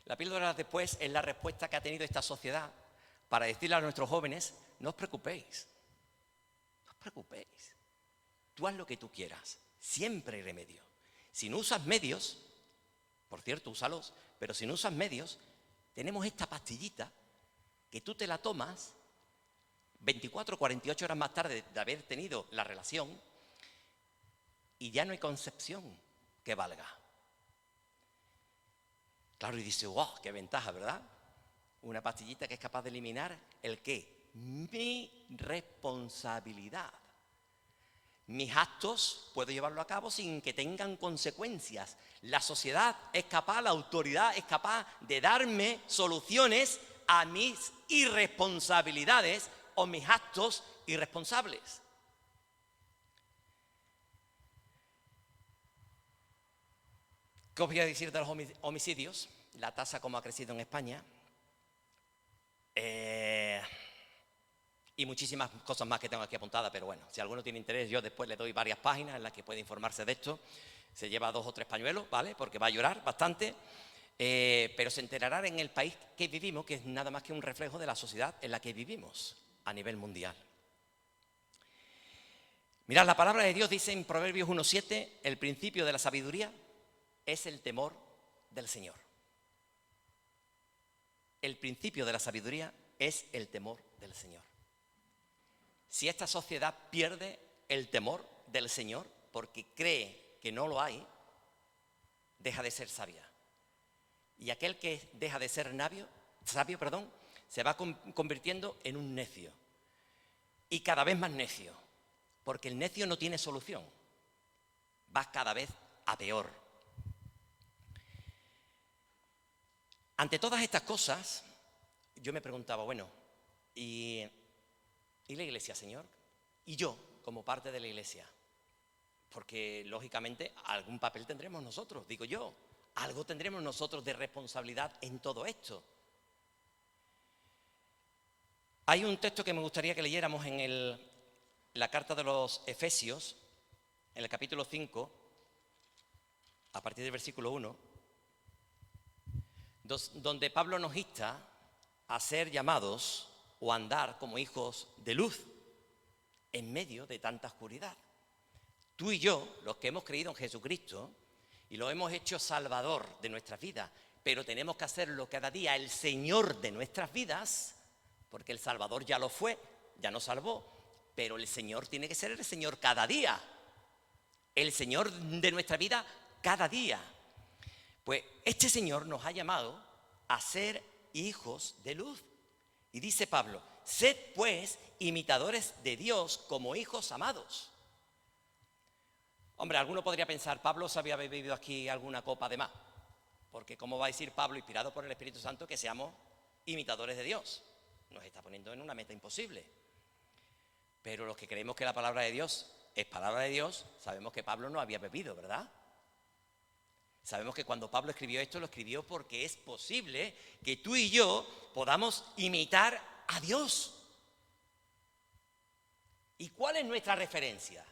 La píldora del después es la respuesta que ha tenido esta sociedad para decirle a nuestros jóvenes: no os preocupéis, tú haz lo que tú quieras, siempre hay remedio. Si no usas medios, por cierto, úsalos, pero si no usas medios, tenemos esta pastillita que tú te la tomas 24 o 48 horas más tarde de haber tenido la relación y ya no hay concepción que valga. Claro, y dice, wow, qué ventaja, ¿verdad? Una pastillita que es capaz de eliminar ¿el qué? Mi responsabilidad. Mis actos puedo llevarlo a cabo sin que tengan consecuencias. La sociedad es capaz, la autoridad es capaz de darme soluciones a mis irresponsabilidades o mis actos irresponsables. ¿Qué os voy a decir de los homicidios? La tasa como ha crecido en España. Y muchísimas cosas más que tengo aquí apuntadas, pero bueno, si alguno tiene interés, yo después le doy varias páginas en las que puede informarse de esto. Se lleva 2 o 3 pañuelos, ¿vale? Porque va a llorar bastante, pero se enterará en el país que vivimos, que es nada más que un reflejo de la sociedad en la que vivimos a nivel mundial. Mirad, la palabra de Dios dice en Proverbios 1:7, el principio de la sabiduría es el temor del Señor. El principio de la sabiduría es el temor del Señor. Si esta sociedad pierde el temor del Señor porque cree que no lo hay, deja de ser sabia. Y aquel que deja de ser sabio, se va convirtiendo en un necio. Y cada vez más necio, porque el necio no tiene solución. Va cada vez a peor. Ante todas estas cosas, yo me preguntaba, bueno, ¿y la Iglesia, Señor? Y yo, como parte de la Iglesia, porque lógicamente algún papel tendremos nosotros, digo yo, algo tendremos nosotros de responsabilidad en todo esto. Hay un texto que me gustaría que leyéramos en la carta de los Efesios, en el capítulo 5, a partir del versículo 1, donde Pablo nos insta a ser llamados o andar como hijos de luz en medio de tanta oscuridad. Tú y yo, los que hemos creído en Jesucristo y lo hemos hecho Salvador de nuestras vidas, pero tenemos que hacerlo cada día el Señor de nuestras vidas, porque el Salvador ya lo fue, ya nos salvó, pero el Señor tiene que ser el Señor cada día, el Señor de nuestra vida cada día. Pues este Señor nos ha llamado a ser hijos de luz. Y dice Pablo, sed pues imitadores de Dios como hijos amados. Hombre, alguno podría pensar, Pablo se había bebido aquí alguna copa de más, porque ¿cómo va a decir Pablo, inspirado por el Espíritu Santo, que seamos imitadores de Dios? Nos está poniendo en una meta imposible. Pero los que creemos que la palabra de Dios es palabra de Dios, sabemos que Pablo no había bebido, ¿verdad? Sabemos que cuando Pablo escribió esto, lo escribió porque es posible que tú y yo podamos imitar a Dios. ¿Y cuál es nuestra referencia?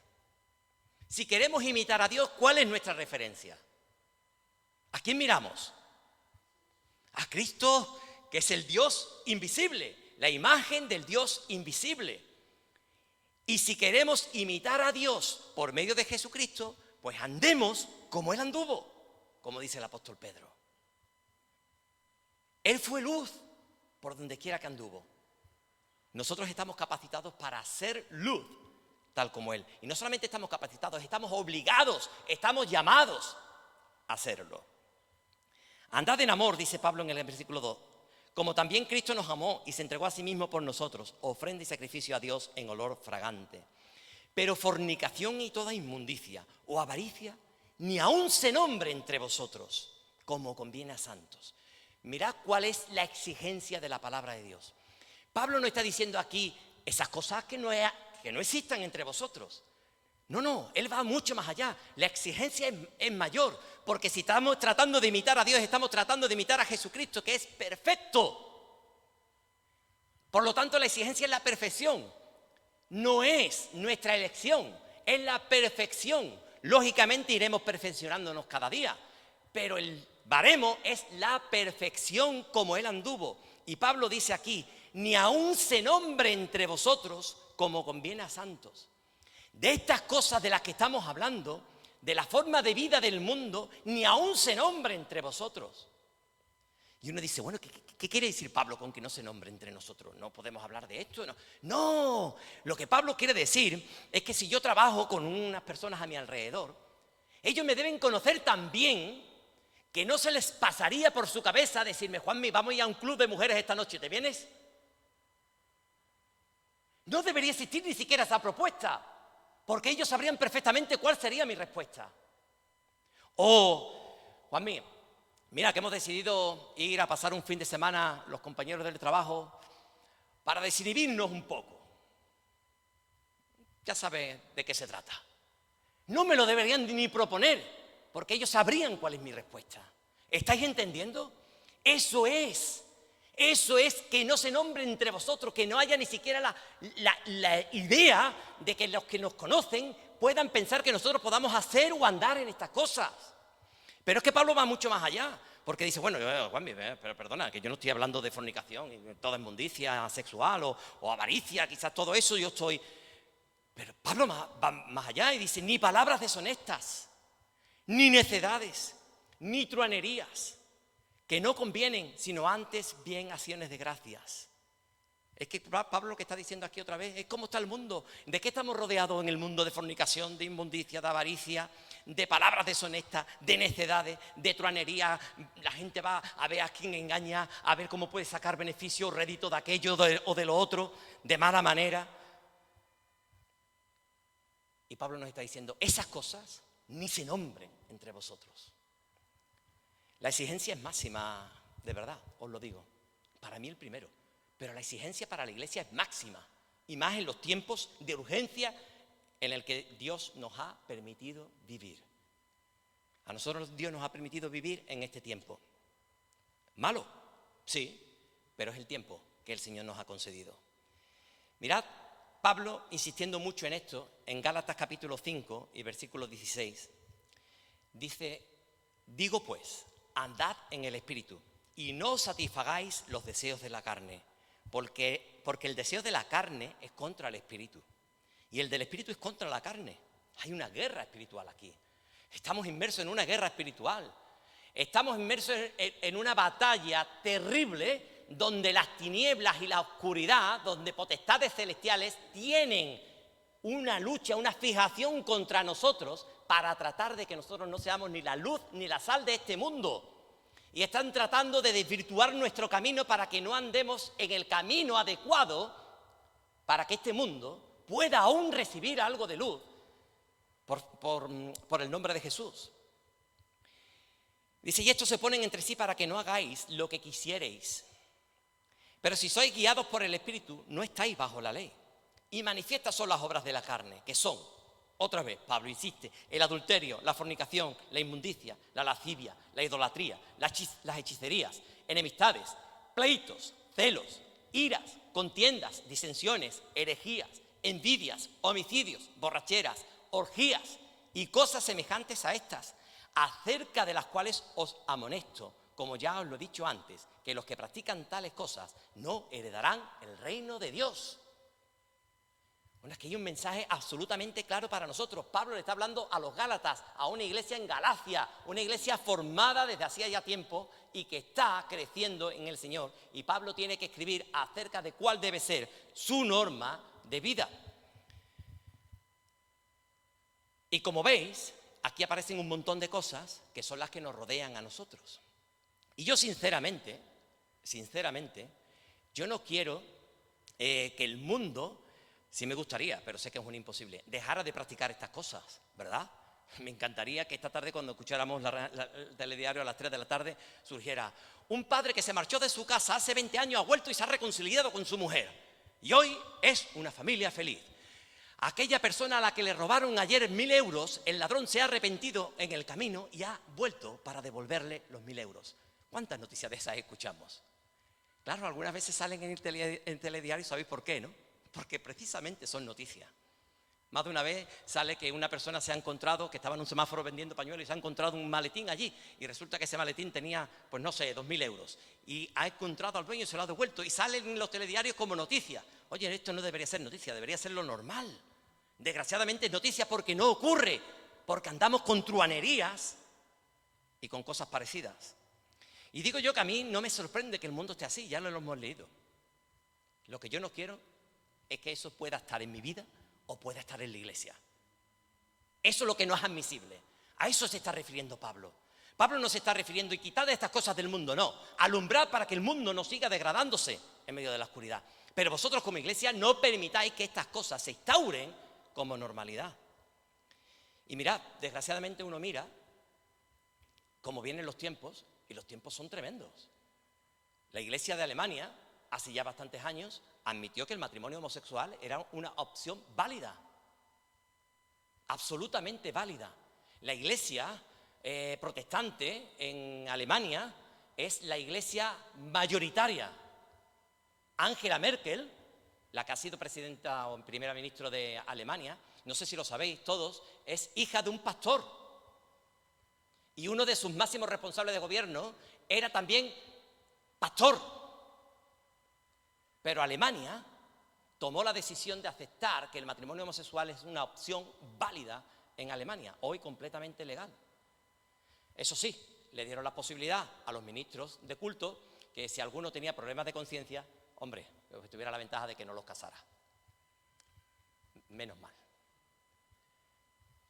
Si queremos imitar a Dios, ¿cuál es nuestra referencia? ¿A quién miramos? A Cristo, que es el Dios invisible, la imagen del Dios invisible. Y si queremos imitar a Dios por medio de Jesucristo, pues andemos como Él anduvo. Como dice el apóstol Pedro. Él fue luz por donde quiera que anduvo. Nosotros estamos capacitados para ser luz, tal como Él. Y no solamente estamos capacitados, estamos obligados, estamos llamados a hacerlo. Andad en amor, dice Pablo en el versículo 2, como también Cristo nos amó y se entregó a sí mismo por nosotros, ofrenda y sacrificio a Dios en olor fragante. Pero fornicación y toda inmundicia o avaricia, ni aun se nombre entre vosotros, como conviene a santos. Mirad cuál es la exigencia de la palabra de Dios. Pablo no está diciendo aquí esas cosas que no existan entre vosotros. No, él va mucho más allá. La exigencia es mayor, porque si estamos tratando de imitar a Dios, estamos tratando de imitar a Jesucristo, que es perfecto. Por lo tanto, la exigencia es la perfección. No es nuestra elección, es la perfección. Lógicamente iremos perfeccionándonos cada día, pero el baremo es la perfección como Él anduvo. Y Pablo dice aquí, ni aun se nombre entre vosotros como conviene a santos. De estas cosas de las que estamos hablando, de la forma de vida del mundo, ni aun se nombre entre vosotros. Y uno dice, bueno, ¿qué quiere decir Pablo con que no se nombre entre nosotros? ¿No podemos hablar de esto? No, lo que Pablo quiere decir es que si yo trabajo con unas personas a mi alrededor, ellos me deben conocer tan bien que no se les pasaría por su cabeza decirme, Juanmi, vamos a ir a un club de mujeres esta noche, ¿te vienes? No debería existir ni siquiera esa propuesta, porque ellos sabrían perfectamente cuál sería mi respuesta. O, Juanmi, mira que hemos decidido ir a pasar un fin de semana los compañeros del trabajo para desinhibirnos un poco. Ya sabes de qué se trata. No me lo deberían ni proponer, porque ellos sabrían cuál es mi respuesta. ¿Estáis entendiendo? Eso es que no se nombre entre vosotros, que no haya ni siquiera la idea de que los que nos conocen puedan pensar que nosotros podamos hacer o andar en estas cosas. Pero es que Pablo va mucho más allá, porque dice, bueno, Juanmi, pero perdona, que yo no estoy hablando de fornicación, y toda inmundicia sexual o avaricia, quizás todo eso yo estoy... Pero Pablo va más allá y dice, ni palabras deshonestas, ni necedades, ni truanerías, que no convienen, sino antes bien acciones de gracias. Es que Pablo lo que está diciendo aquí otra vez es cómo está el mundo. ¿De qué estamos rodeados en el mundo? De fornicación, de inmundicia, de avaricia, de palabras deshonestas, de necedades, de truanería. La gente va a ver a quién engaña, a ver cómo puede sacar beneficio o rédito de aquello o de lo otro, de mala manera. Y Pablo nos está diciendo, esas cosas ni se nombren entre vosotros. La exigencia es máxima, de verdad, os lo digo. Para mí el primero. Pero la exigencia para la iglesia es máxima. Y más en los tiempos de urgencia en el que Dios nos ha permitido vivir. A nosotros Dios nos ha permitido vivir en este tiempo. ¿Malo? Sí, pero es el tiempo que el Señor nos ha concedido. Mirad, Pablo, insistiendo mucho en esto, en Gálatas capítulo 5 y versículo 16, dice, digo pues, andad en el Espíritu y no satisfagáis los deseos de la carne, porque el deseo de la carne es contra el Espíritu y el del Espíritu es contra la carne. Hay una guerra espiritual aquí. Estamos inmersos en una guerra espiritual. Estamos inmersos en una batalla terrible donde las tinieblas y la oscuridad, donde potestades celestiales tienen una lucha, una fijación contra nosotros para tratar de que nosotros no seamos ni la luz ni la sal de este mundo. Y están tratando de desvirtuar nuestro camino para que no andemos en el camino adecuado para que este mundo pueda aún recibir algo de luz por el nombre de Jesús. Dice, y estos se ponen entre sí para que no hagáis lo que quisierais. Pero si sois guiados por el Espíritu, no estáis bajo la ley. Y manifiestas son las obras de la carne, que son, otra vez, Pablo insiste, el adulterio, la fornicación, la inmundicia, la lascivia, la idolatría, las hechicerías, enemistades, pleitos, celos, iras, contiendas, disensiones, herejías, envidias, homicidios, borracheras, orgías y cosas semejantes a estas, acerca de las cuales os amonesto, como ya os lo he dicho antes, que los que practican tales cosas no heredarán el reino de Dios. Bueno, es que hay un mensaje absolutamente claro para nosotros. Pablo le está hablando a los Gálatas, a una iglesia en Galacia, una iglesia formada desde hacía ya tiempo y que está creciendo en el Señor. Y Pablo tiene que escribir acerca de cuál debe ser su norma de vida. Y como veis, aquí aparecen un montón de cosas que son las que nos rodean a nosotros. Y yo sinceramente, yo no quiero que el mundo, sí me gustaría, pero sé que es un imposible, dejara de practicar estas cosas, ¿verdad? Me encantaría que esta tarde, cuando escucháramos el telediario a las 3 de la tarde, surgiera un padre que se marchó de su casa hace 20 años, ha vuelto y se ha reconciliado con su mujer. Y hoy es una familia feliz. Aquella persona a la que le robaron ayer 1.000 euros, el ladrón se ha arrepentido en el camino y ha vuelto para devolverle los 1.000 euros. ¿Cuántas noticias de esas escuchamos? Claro, algunas veces salen en telediario, ¿sabéis por qué, no? Porque precisamente son noticias. Más de una vez sale que una persona se ha encontrado, que estaba en un semáforo vendiendo pañuelos y se ha encontrado un maletín allí y resulta que ese maletín tenía, pues no sé, 2.000 euros y ha encontrado al dueño y se lo ha devuelto y sale en los telediarios como noticia. Oye, esto no debería ser noticia, debería ser lo normal. Desgraciadamente es noticia porque no ocurre, porque andamos con truanerías y con cosas parecidas. Y digo yo que a mí no me sorprende que el mundo esté así, ya lo hemos leído. Lo que yo no quiero es que eso pueda estar en mi vida o pueda estar en la iglesia. Eso es lo que no es admisible. A eso se está refiriendo Pablo. Pablo no se está refiriendo y quitad estas cosas del mundo, no. Alumbrad para que el mundo no siga degradándose en medio de la oscuridad. Pero vosotros como iglesia no permitáis que estas cosas se instauren como normalidad. Y mirad, desgraciadamente uno mira cómo vienen los tiempos y los tiempos son tremendos. La iglesia de Alemania, hace ya bastantes años, admitió que el matrimonio homosexual era una opción válida, absolutamente válida. La iglesia protestante en Alemania es la iglesia mayoritaria. Angela Merkel, la que ha sido presidenta o primera ministra de Alemania, no sé si lo sabéis todos, es hija de un pastor. Y uno de sus máximos responsables de gobierno era también pastor. Pero Alemania tomó la decisión de aceptar que el matrimonio homosexual es una opción válida en Alemania, hoy completamente legal. Eso sí, le dieron la posibilidad a los ministros de culto que si alguno tenía problemas de conciencia, hombre, pues tuviera la ventaja de que no los casara. Menos mal.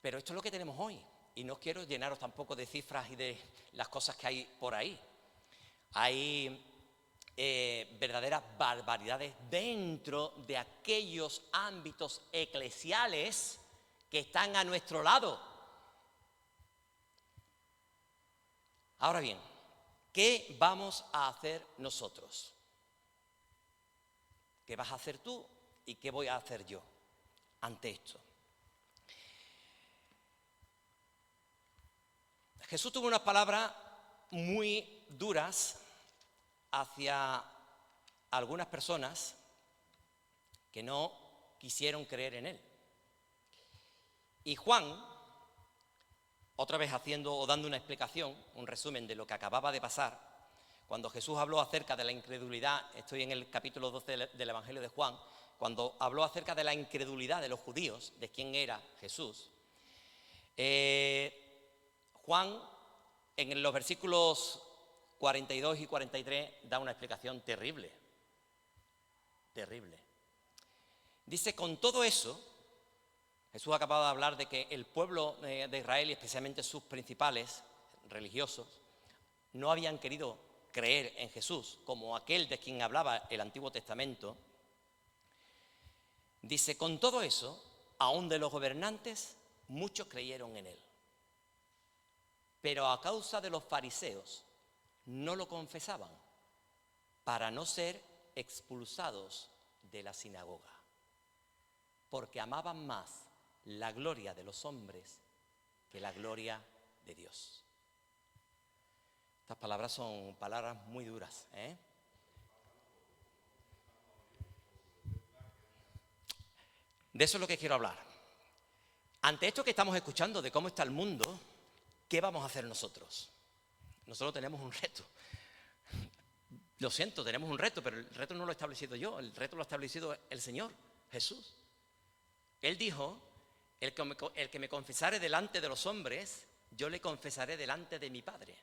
Pero esto es lo que tenemos hoy. Y no quiero llenaros tampoco de cifras y de las cosas que hay por ahí. Hay verdaderas barbaridades dentro de aquellos ámbitos eclesiales que están a nuestro lado. Ahora bien, ¿qué vamos a hacer nosotros? ¿Qué vas a hacer tú y qué voy a hacer yo ante esto? Jesús tuvo unas palabras muy duras hacia algunas personas que no quisieron creer en él. Y Juan, otra vez haciendo o dando una explicación, un resumen de lo que acababa de pasar, cuando Jesús habló acerca de la incredulidad, estoy en el capítulo 12 del Evangelio de Juan, cuando habló acerca de la incredulidad de los judíos, de quién era Jesús, Juan, en los versículos 42 y 43, da una explicación terrible. Terrible. Dice, con todo eso, Jesús acababa de hablar de que el pueblo de Israel, y especialmente sus principales religiosos, no habían querido creer en Jesús como aquel de quien hablaba el Antiguo Testamento. Dice, con todo eso, aún de los gobernantes, muchos creyeron en él. Pero a causa de los fariseos no lo confesaban para no ser expulsados de la sinagoga, porque amaban más la gloria de los hombres que la gloria de Dios. Estas palabras son palabras muy duras, ¿eh? De eso es lo que quiero hablar. Ante esto que estamos escuchando de cómo está el mundo, ¿qué vamos a hacer nosotros? Nosotros tenemos un reto. Lo siento, tenemos un reto, pero el reto no lo he establecido yo, el reto lo ha establecido el Señor, Jesús. Él dijo, el que me confesare delante de los hombres, yo le confesaré delante de mi Padre.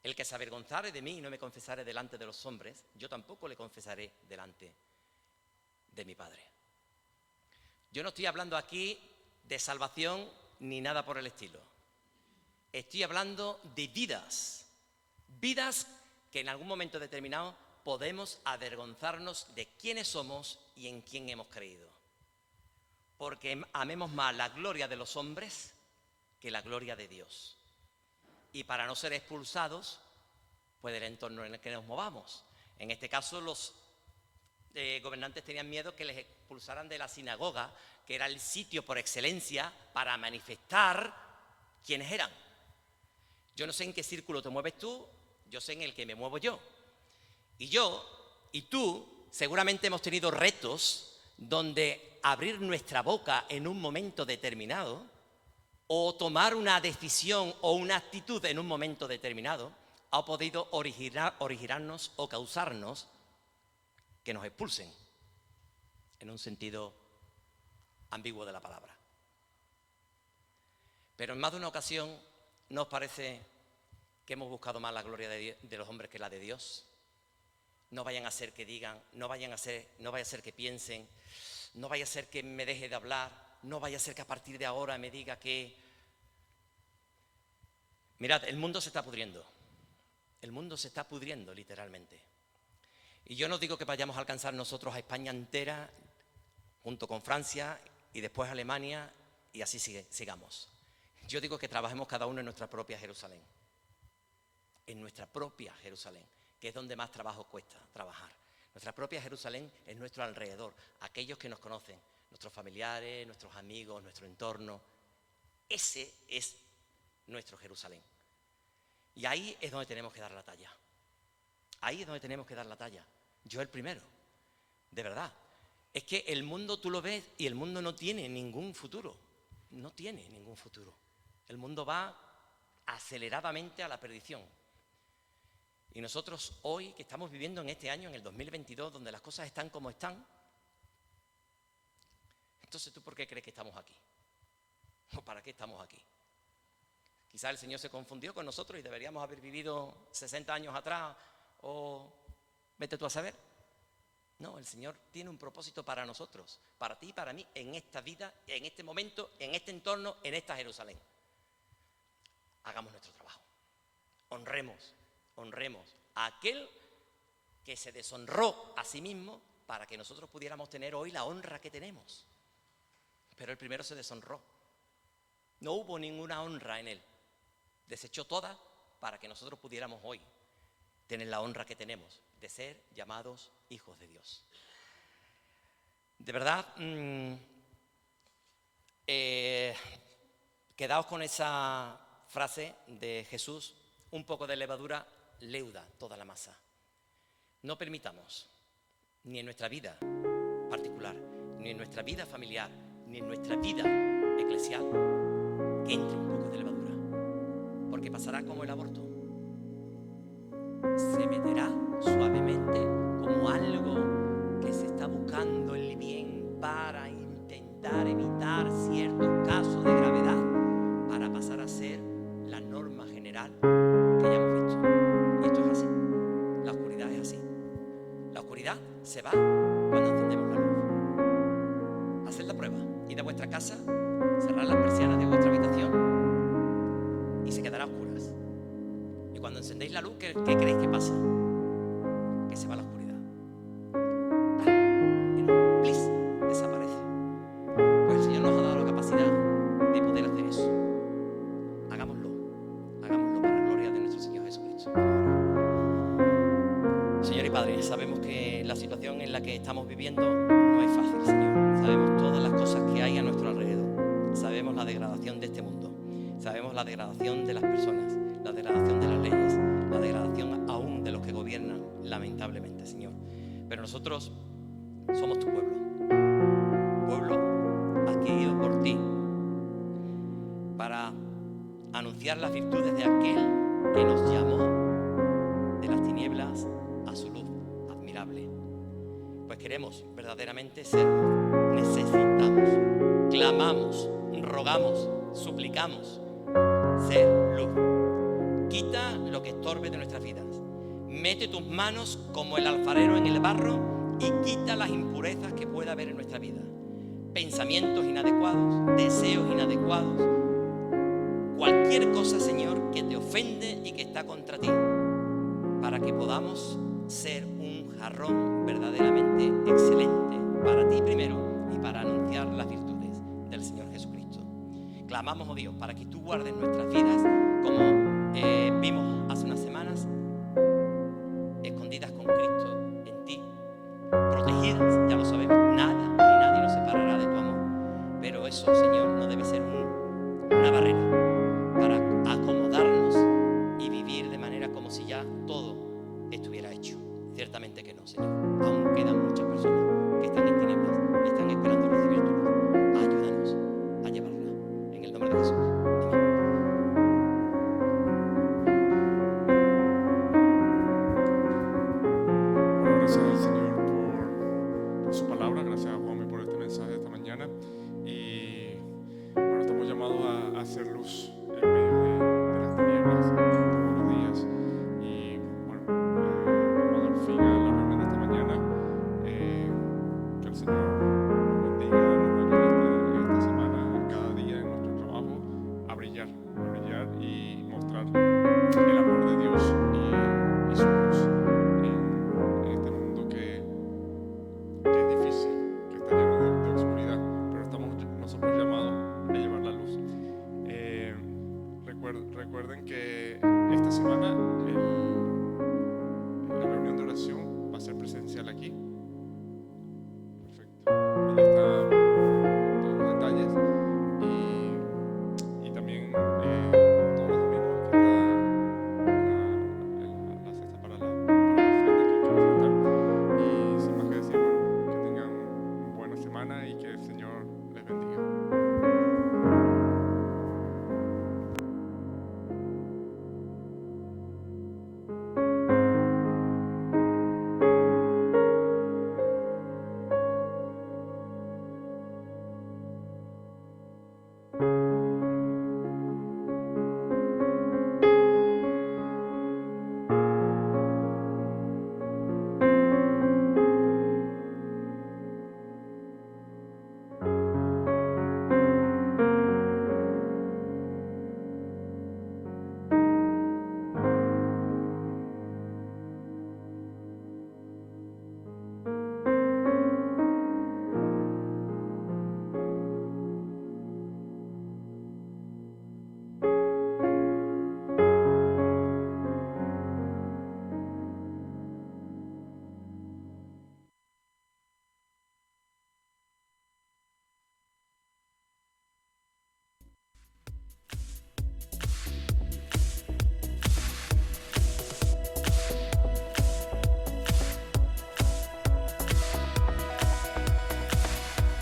El que se avergonzare de mí y no me confesare delante de los hombres, yo tampoco le confesaré delante de mi Padre. Yo no estoy hablando aquí de salvación ni nada por el estilo. Estoy hablando de vidas que en algún momento determinado podemos avergonzarnos de quiénes somos y en quién hemos creído. Porque amemos más la gloria de los hombres que la gloria de Dios. Y para no ser expulsados, pues del entorno en el que nos movamos. En este caso, los gobernantes tenían miedo que les expulsaran de la sinagoga, que era el sitio por excelencia para manifestar quiénes eran. Yo no sé en qué círculo te mueves tú, yo sé en el que me muevo yo. Y yo y tú seguramente hemos tenido retos donde abrir nuestra boca en un momento determinado o tomar una decisión o una actitud en un momento determinado ha podido originarnos o causarnos que nos expulsen, en un sentido ambiguo de la palabra. Pero en más de una ocasión, ¿no os parece que hemos buscado más la gloria de los hombres que la de Dios? No vayan a ser que digan, no vaya a ser que piensen, no vaya a ser que me deje de hablar, no vaya a ser que a partir de ahora me diga que... Mirad, el mundo se está pudriendo. El mundo se está pudriendo, literalmente. Y yo no digo que vayamos a alcanzar nosotros a España entera, junto con Francia y después Alemania, y así sigamos. Yo digo que trabajemos cada uno en nuestra propia Jerusalén. En nuestra propia Jerusalén, que es donde más trabajo cuesta trabajar. Nuestra propia Jerusalén es nuestro alrededor, aquellos que nos conocen, nuestros familiares, nuestros amigos, nuestro entorno. Ese es nuestro Jerusalén. Y ahí es donde tenemos que dar la talla. Ahí es donde tenemos que dar la talla. Yo el primero, de verdad. Es que el mundo tú lo ves y el mundo no tiene ningún futuro. No tiene ningún futuro. El mundo va aceleradamente a la perdición. Y nosotros hoy, que estamos viviendo en este año, en el 2022, donde las cosas están como están, entonces ¿tú por qué crees que estamos aquí? ¿O para qué estamos aquí? Quizás el Señor se confundió con nosotros y deberíamos haber vivido 60 años atrás, o vete tú a saber. No, el Señor tiene un propósito para nosotros, para ti y para mí, en esta vida, en este momento, en este entorno, en esta Jerusalén. Hagamos nuestro trabajo. Honremos a aquel que se deshonró a sí mismo para que nosotros pudiéramos tener hoy la honra que tenemos. Pero el primero se deshonró. No hubo ninguna honra en él. Desechó toda para que nosotros pudiéramos hoy tener la honra que tenemos de ser llamados hijos de Dios. De verdad, quedaos con esa frase de Jesús: un poco de levadura leuda toda la masa. No permitamos, ni en nuestra vida particular, ni en nuestra vida familiar, ni en nuestra vida eclesial, que entre un poco de levadura, porque pasará como el aborto. Se meterá suavemente como algo que se está buscando el bien para intentar evitar ciertos casos de gravedad, para pasar a ser la norma general que ya hemos visto. Y esto es así. La oscuridad es así. La oscuridad se va cuando encendemos la luz. Haced la prueba. Id a vuestra casa, cerrad las persianas de vuestra habitación y se quedará a oscuras. Y cuando encendéis la luz, ¿qué creéis que pasa? Que se va la oscuridad. En un plis desaparece. Pues el Señor nos ha dado la capacidad de poder hacer eso. Hagámoslo para la gloria de nuestro Señor Jesucristo. Señor y Padre, sabemos que la situación en la que estamos viviendo no es fácil, Señor. Sabemos todas las cosas que hay a nuestro alrededor. Sabemos la degradación de este mundo. Sabemos la degradación de las personas, la degradación de las leyes, la degradación aún de los que gobiernan, lamentablemente, Señor. Pero nosotros somos tu pueblo. Pueblo adquirido por ti para anunciar las virtudes de aquel que nos llamó de las tinieblas a su luz admirable. Pues queremos verdaderamente ser luz. Necesitamos, clamamos, rogamos, suplicamos ser luz. Quita lo que estorbe de nuestras vidas. Mete tus manos como el alfarero en el barro y quita las impurezas que pueda haber en nuestra vida. Pensamientos inadecuados, deseos inadecuados, cualquier cosa, Señor, que te ofende y que está contra ti, para que podamos ser un jarrón verdaderamente excelente para ti primero y para anunciar las virtudes del Señor Jesucristo. Clamamos, oh Dios, para que tú guardes nuestras vidas como vimos hace unas semanas, escondidas con Cristo en ti, protegidas, ya lo sabemos, nada ni nadie nos separará de tu amor, pero eso, Señor, no debe ser una barrera para acomodarnos y vivir de manera como si ya todo estuviera hecho. Ciertamente que no, Señor. Aún quedan muchas personas que están en tinieblas y están esperando recibir tu luz. Ayúdanos a llevarla. En el nombre de Jesús. Amén.
Bueno, gracias al Señor por su palabra, gracias a Juanmi por este mensaje de esta mañana. Y bueno, estamos llamados a hacer luz en medio de las tinieblas todos los días. Y bueno, vamos a dar fin a la reunión de esta mañana. Que el Señor nos bendiga, nos ayude esta semana, cada día en nuestro trabajo, a brillar y mostrar el amor de Dios y su luz en este mundo que es difícil, que está lleno de oscuridad, pero estamos nosotros llamados a llevar la luz. Recuerden que esta semana la reunión de oración va a ser presencial aquí. Perfecto. Ahí están todos los detalles y también todos los domingos que está la cesta para la ofrenda que quiero ofertar. Y sin más que decir, bueno, que tengan buena semana y que el Señor les bendiga.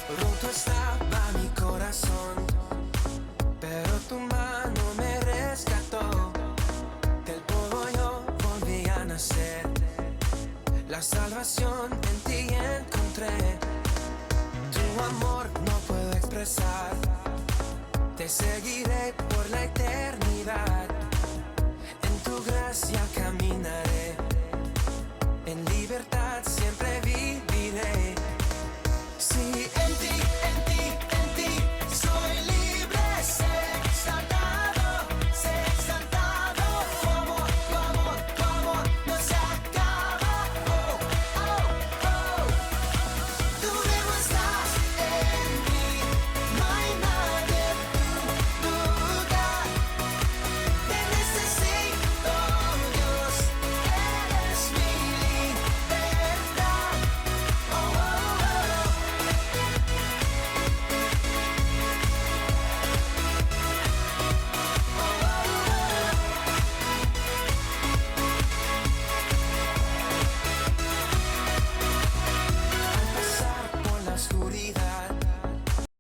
Roto estaba mi corazón, pero tu mano me rescató. Del polvo yo volví a nacer. La salvación en ti encontré. Tu amor no puedo expresar. Te seguiré